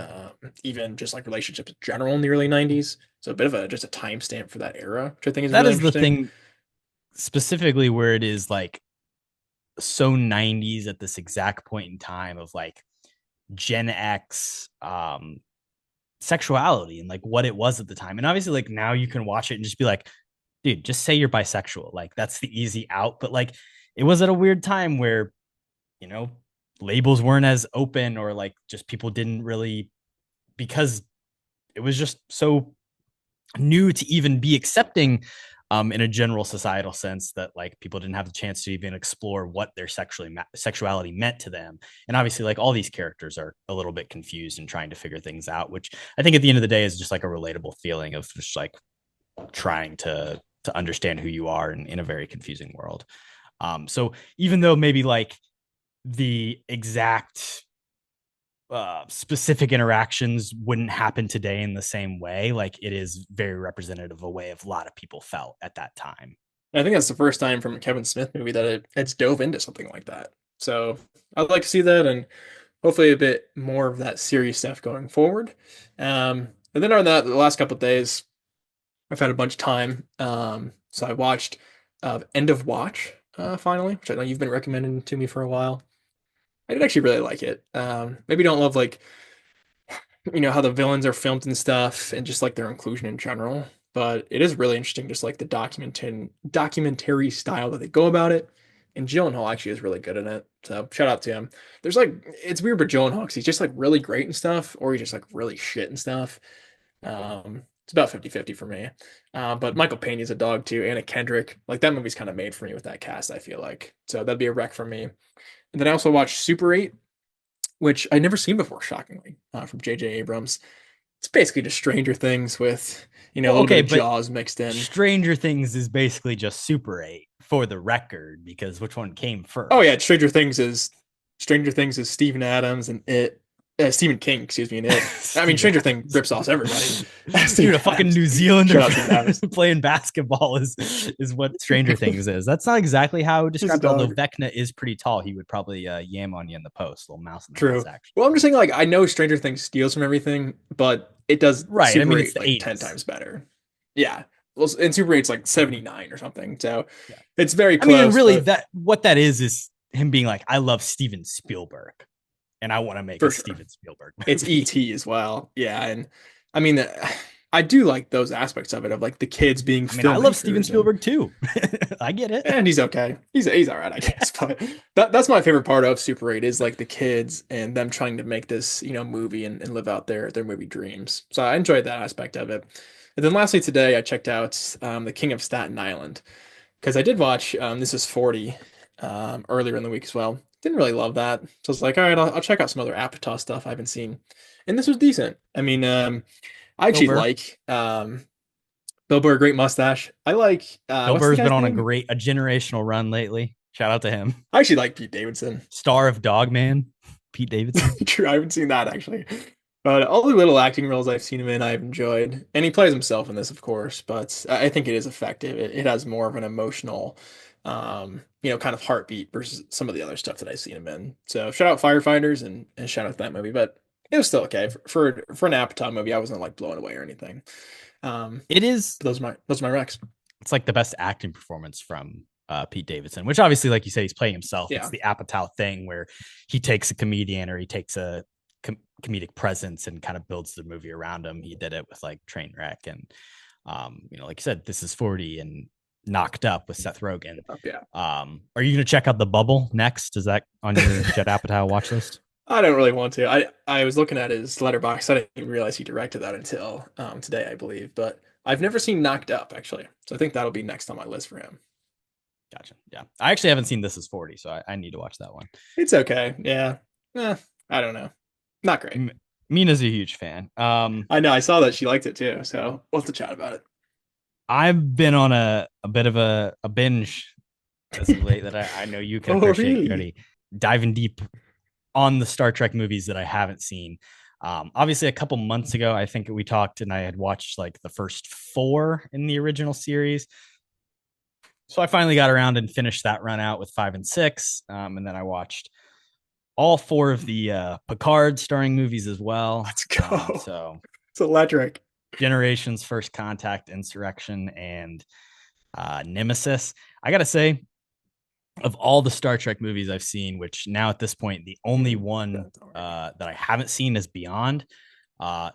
even just like relationships in general in the early '90s. So a bit of just a timestamp for that era, which I think is that really is the thing, specifically where it is like so 90s at this exact point in time of like Gen X sexuality and like what it was at the time. And obviously like now you can watch it and just be like, dude, just say you're bisexual. Like that's the easy out. But like it was at a weird time where, you know, labels weren't as open, or like just people didn't really, because it was just so new to even be accepting in a general societal sense, that like people didn't have the chance to even explore what their sexuality meant to them. And obviously like all these characters are a little bit confused and trying to figure things out, which I think at the end of the day is just like a relatable feeling of just like trying to understand who you are in a very confusing world. So even though maybe like the exact specific interactions wouldn't happen today in the same way, like it is very representative of a way of a lot of people felt at that time. I think that's the first time from a Kevin Smith movie that it's dove into something like that. So I'd like to see that, and hopefully a bit more of that serious stuff going forward. And then on that, the last couple of days, I've had a bunch of time. So I watched End of Watch finally, which I know you've been recommending to me for a while. I did actually really like it. Maybe don't love like, you know, how the villains are filmed and stuff, and just like their inclusion in general. But it is really interesting, just like the documentary style that they go about it. And Gyllenhaal actually is really good in it. So shout out to him. There's like, it's weird with Gyllenhaal because he's just like really great and stuff, or he's just like really shit and stuff. It's about 50-50 for me. But Michael Peña's a dog too. Anna Kendrick. Like that movie's kind of made for me with that cast, I feel like. So that'd be a rec for me. And then I also watched Super 8, which I'd never seen before, shockingly, from J.J. Abrams. It's basically just Stranger Things with, you know, a little bit of Jaws mixed in. Stranger Things is basically just Super 8 for the record, because which one came first? Oh yeah, Stranger Things is Stephen Adams and Stephen King, excuse me, and it. I mean, Stranger Things rips off everybody. Dude, a fucking New Zealander playing basketball is what Stranger Things is. That's not exactly how I would describe it, although Vecna is pretty tall. He would probably yam on you in the post, little mouse in the True. house, actually. Well, I'm just saying, like, I know Stranger Things steals from everything, but it does right. Super I mean, 8, it's the like 80s. 10 times better. Yeah. Well, and Super 8's like 79 or something. So it's very close. I mean, really, what that is him being like, I love Steven Spielberg, and I want to make Steven Spielberg movie. It's E.T. as well. Yeah. And I mean, I do like those aspects of it, of like the kids being I love Steven Spielberg too. I get it. And he's okay. He's all right, I guess. But that's my favorite part of Super 8 is like the kids and them trying to make this, you know, movie and live out their movie dreams. So I enjoyed that aspect of it. And then lastly today, I checked out The King of Staten Island, because I did watch This Is 40 earlier in the week as well. Didn't really love that. So I was like, all right, I'll check out some other Apatow stuff I haven't seen. And this was decent. I mean, I actually like Bill Burr, great mustache. I like Bill Burr's been on a generational run lately. Shout out to him. I actually like Pete Davidson. Star of Dogman, Pete Davidson. True, I haven't seen that actually. But all the little acting roles I've seen him in, I've enjoyed. And he plays himself in this, of course, but I think it is effective. It has more of an emotional, you know, kind of heartbeat versus some of the other stuff that I've seen him in. So shout out Firefighters and shout out to that movie. But it was still okay. For an Apatow movie, I wasn't like blown away or anything. It is. Those are my recs. It's like the best acting performance from Pete Davidson, which obviously, like you said, he's playing himself. Yeah. It's the Apatow thing where he takes a comedian or he takes a comedic presence and kind of builds the movie around him. He did it with like Trainwreck and, you know, like you said, This Is 40 and Knocked Up with Seth Rogen. Yeah. Are you going to check out The Bubble next? Is that on your Judd Apatow watch list? I don't really want to. I was looking at his letterbox. I didn't even realize he directed that until today, I believe. But I've never seen Knocked Up, actually. So I think that'll be next on my list for him. Gotcha. Yeah. I actually haven't seen This Is 40, so I need to watch that one. It's okay. Yeah. I don't know. Not great. Mina's a huge fan. I know. I saw that she liked it too. So we'll have to chat about it. I've been on a bit of a binge as of late that I know you can appreciate, Cody. Diving deep on the Star Trek movies that I haven't seen. Obviously, a couple months ago, I think we talked and I had watched like the first 4 in the original series. So I finally got around and finished that run out with 5 and 6. And then I watched all 4 of the Picard starring movies as well. Let's go. So it's electric. Generations, First Contact, Insurrection, and Nemesis. I gotta say, of all the Star Trek movies I've seen, which now at this point, the only one that I haven't seen is Beyond.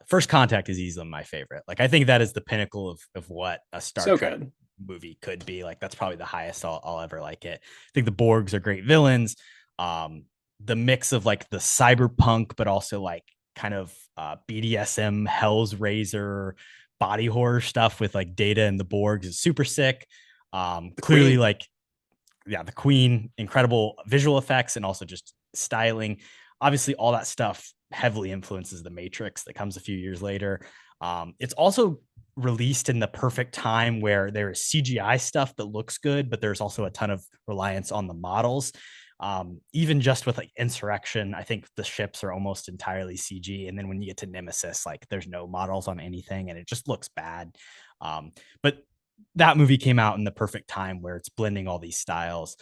First Contact is easily my favorite. Like I think that is the pinnacle of what a Star Trek movie could be. Like that's probably the highest I'll ever like it. I think the Borgs are great villains. The mix of like the cyberpunk, but also like kind of BDSM, Hell's Razor, body horror stuff with like Data and the Borgs is super sick. Clearly, like, yeah, the Queen, incredible visual effects and also just styling. Obviously, all that stuff heavily influences The Matrix that comes a few years later. It's also released in the perfect time where there is CGI stuff that looks good, but there's also a ton of reliance on the models. Even just with like Insurrection, I think the ships are almost entirely CG. And then when you get to Nemesis, like there's no models on anything and it just looks bad. But that movie came out in the perfect time where it's blending all these styles.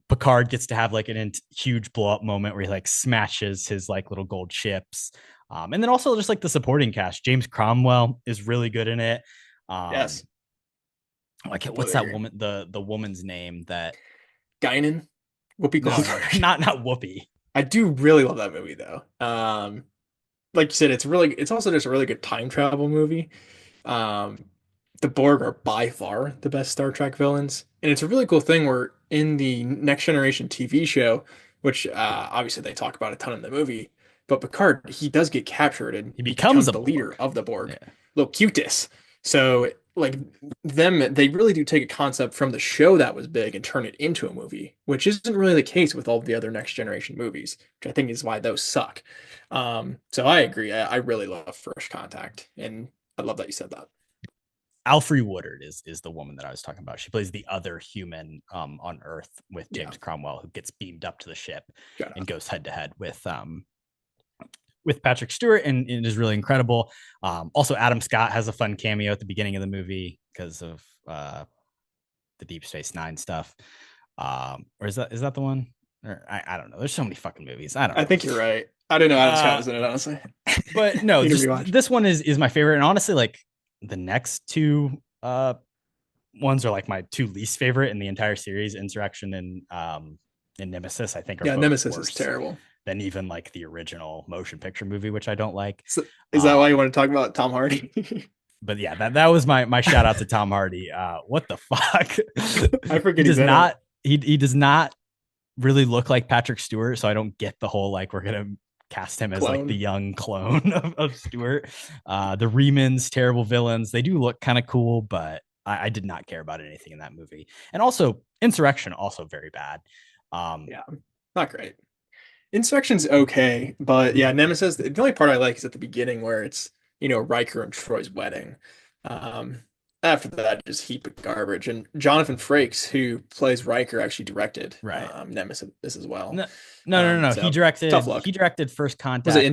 Picard gets to have like a huge blow up moment where he like smashes his like little gold ships. And then also just like the supporting cast, James Cromwell is really good in it. Yes. Like what's that woman, the woman's name that Guinan? Whoopi Goldberg. No, not Whoopi. I do really love that movie though. Like you said, it's also just a really good time travel movie. The Borg are by far the best Star Trek villains. And it's a really cool thing where in the Next Generation TV show, which obviously they talk about a ton in the movie, but Picard, he does get captured and he becomes the leader of the Borg. Yeah. Locutus. So like they really do take a concept from the show that was big and turn it into a movie, which isn't really the case with all the other Next Generation movies, which I think is why those suck. So I agree. I really love First Contact, and I love that you said that. Alfre Woodard is the woman that I was talking about. She plays the other human on Earth with James Cromwell, who gets beamed up to the ship and goes head to head with Patrick Stewart, and it is really incredible. Also, Adam Scott has a fun cameo at the beginning of the movie because of the Deep Space Nine stuff. Or is that the one? Or I don't know. There's so many fucking movies. I don't know. I think you're right. I don't know Adam Scott was in it, honestly. But no, this one is my favorite. And honestly, like the next two ones are like my two least favorite in the entire series, Insurrection and Nemesis. I think are both Nemesis worse is terrible than even like the original motion picture movie, which I don't like. So, is that why you want to talk about Tom Hardy? But yeah, that was my shout out to Tom Hardy. What the fuck? I forget he does not really look like Patrick Stewart, so I don't get the whole like we're gonna cast him as like the young clone of Stewart. The Remans, terrible villains. They do look kind of cool, but I did not care about anything in that movie. And also Insurrection, also very bad. Yeah, not great. Insurrection's okay, but yeah, Nemesis, the only part I like is at the beginning where it's, Riker and Troy's wedding. After that, just heap of garbage. And Jonathan Frakes, who plays Riker, actually directed Nemesis as well. No. So, he directed First Contact. Was it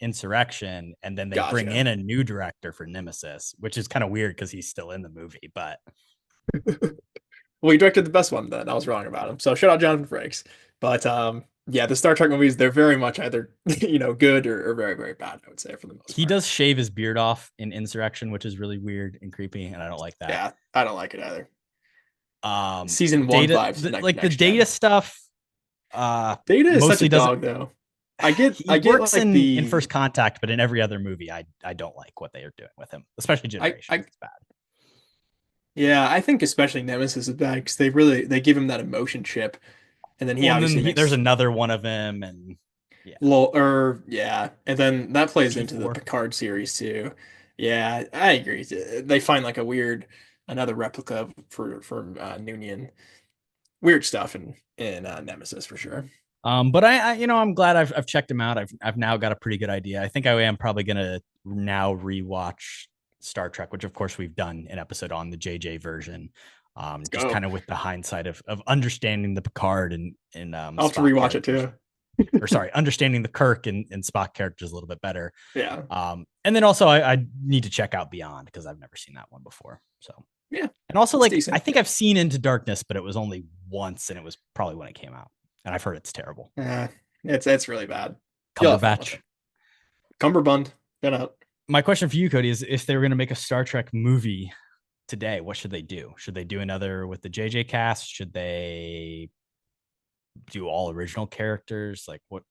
Insurrection, and then they bring in a new director for Nemesis, which is kind of weird because he's still in the movie. But well, he directed the best one. Then I was wrong about him. So shout out Jonathan Frakes. But yeah, the Star Trek movies, they're very much either good or very, very bad, I would say, for the most part. He does shave his beard off in Insurrection, which is really weird and creepy, and I don't like that. Yeah, I don't like it either. Season 1 vibes, like the Data stuff. Data is such a dog, though. I get works like in First Contact, but in every other movie, I don't like what they are doing with him, especially Generation. It's bad. Yeah, I think especially Nemesis is bad because they give him that emotion chip. And then there's another one of him, and and then that plays into the Picard series too. Yeah, I agree. They find like another replica for Noonien. Weird stuff in Nemesis for sure. But I'm glad I've checked him out. I've now got a pretty good idea. I think I am probably gonna now rewatch Star Trek, which of course we've done an episode on the JJ version. Just kind of with the hindsight of understanding the Picard and I'll have to rewatch it too. Or sorry, understanding the Kirk and Spock characters a little bit better. Yeah. And then also I need to check out Beyond because I've never seen that one before. So yeah. And also decent. I think I've seen Into Darkness, but it was only once, and it was probably when it came out. And I've heard it's terrible. It's really bad. Cumberbund. Get out. My question for you, Cody, is if they were going to make a Star Trek movie today, what should they do? Should they do another with the JJ cast? Should they do all original characters? Like what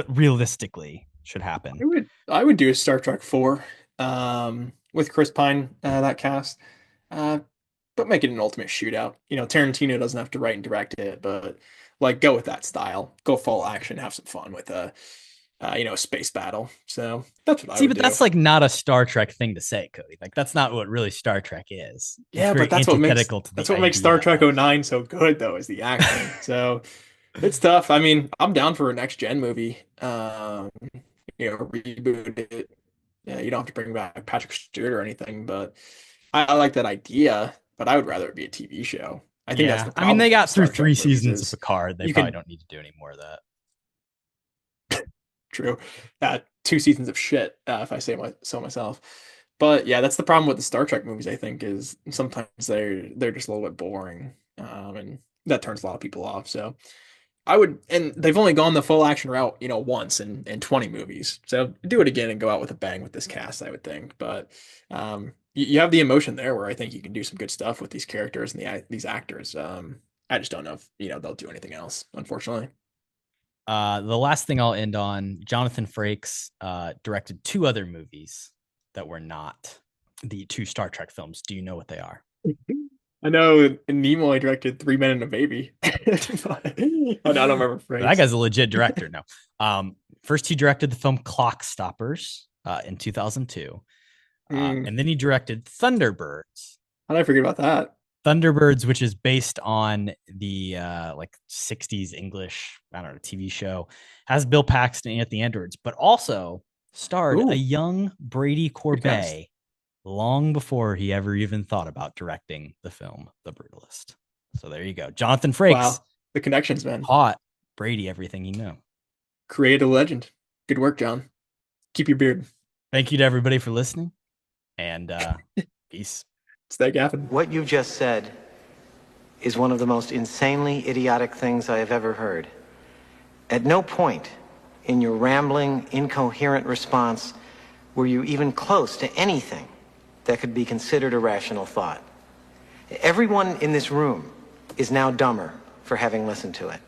realistically should happen? I would do a Star Trek 4 with Chris Pine, that cast. But but make it an ultimate shootout. Tarantino doesn't have to write and direct it, but like go with that style. Go full action, have some fun with a space battle. So that's what I would but do. that's like not a Star Trek thing to say, Cody. Like that's not what really Star Trek is. Yeah, but that's what makes Star Trek 09 so good, though, is the action. So it's tough. I mean, I'm down for a next gen movie. Reboot it. Yeah, you don't have to bring back Patrick Stewart or anything, but I like that idea. But I would rather it be a TV show. I think that's the problem. I mean, they got through Star Trek 3 seasons movies of Picard. They probably don't need to do any more of that. True. 2 seasons of shit, if I say so myself. But yeah, that's the problem with the Star Trek movies, I think, is sometimes they're just a little bit boring. And that turns a lot of people off. So I would, and they've only gone the full action route, once in 20 movies. So do it again and go out with a bang with this cast, I would think. But you have the emotion there where I think you can do some good stuff with these characters and these actors. I just don't know if, they'll do anything else, unfortunately. The last thing I'll end on, Jonathan Frakes directed 2 other movies that were not the 2 Star Trek films. Do you know what they are? I know Nimoy directed 3 Men and a Baby. But I don't remember Frakes. That guy's a legit director now. First, he directed the film Clock Stoppers in 2002. And then he directed Thunderbirds. How did I forget about that? Thunderbirds, which is based on the 60s English, TV show, has Bill Paxton and Anthony Edwards, but also starred a young Brady Corbet long before he ever even thought about directing the film The Brutalist. So there you go. Jonathan Frakes. Wow. The connections, man. Taught Brady everything he knew. Create a legend. Good work, John. Keep your beard. Thank you to everybody for listening. And peace. Stay gaffing. What you've just said is one of the most insanely idiotic things I have ever heard. At no point in your rambling, incoherent response were you even close to anything that could be considered a rational thought. Everyone in this room is now dumber for having listened to it.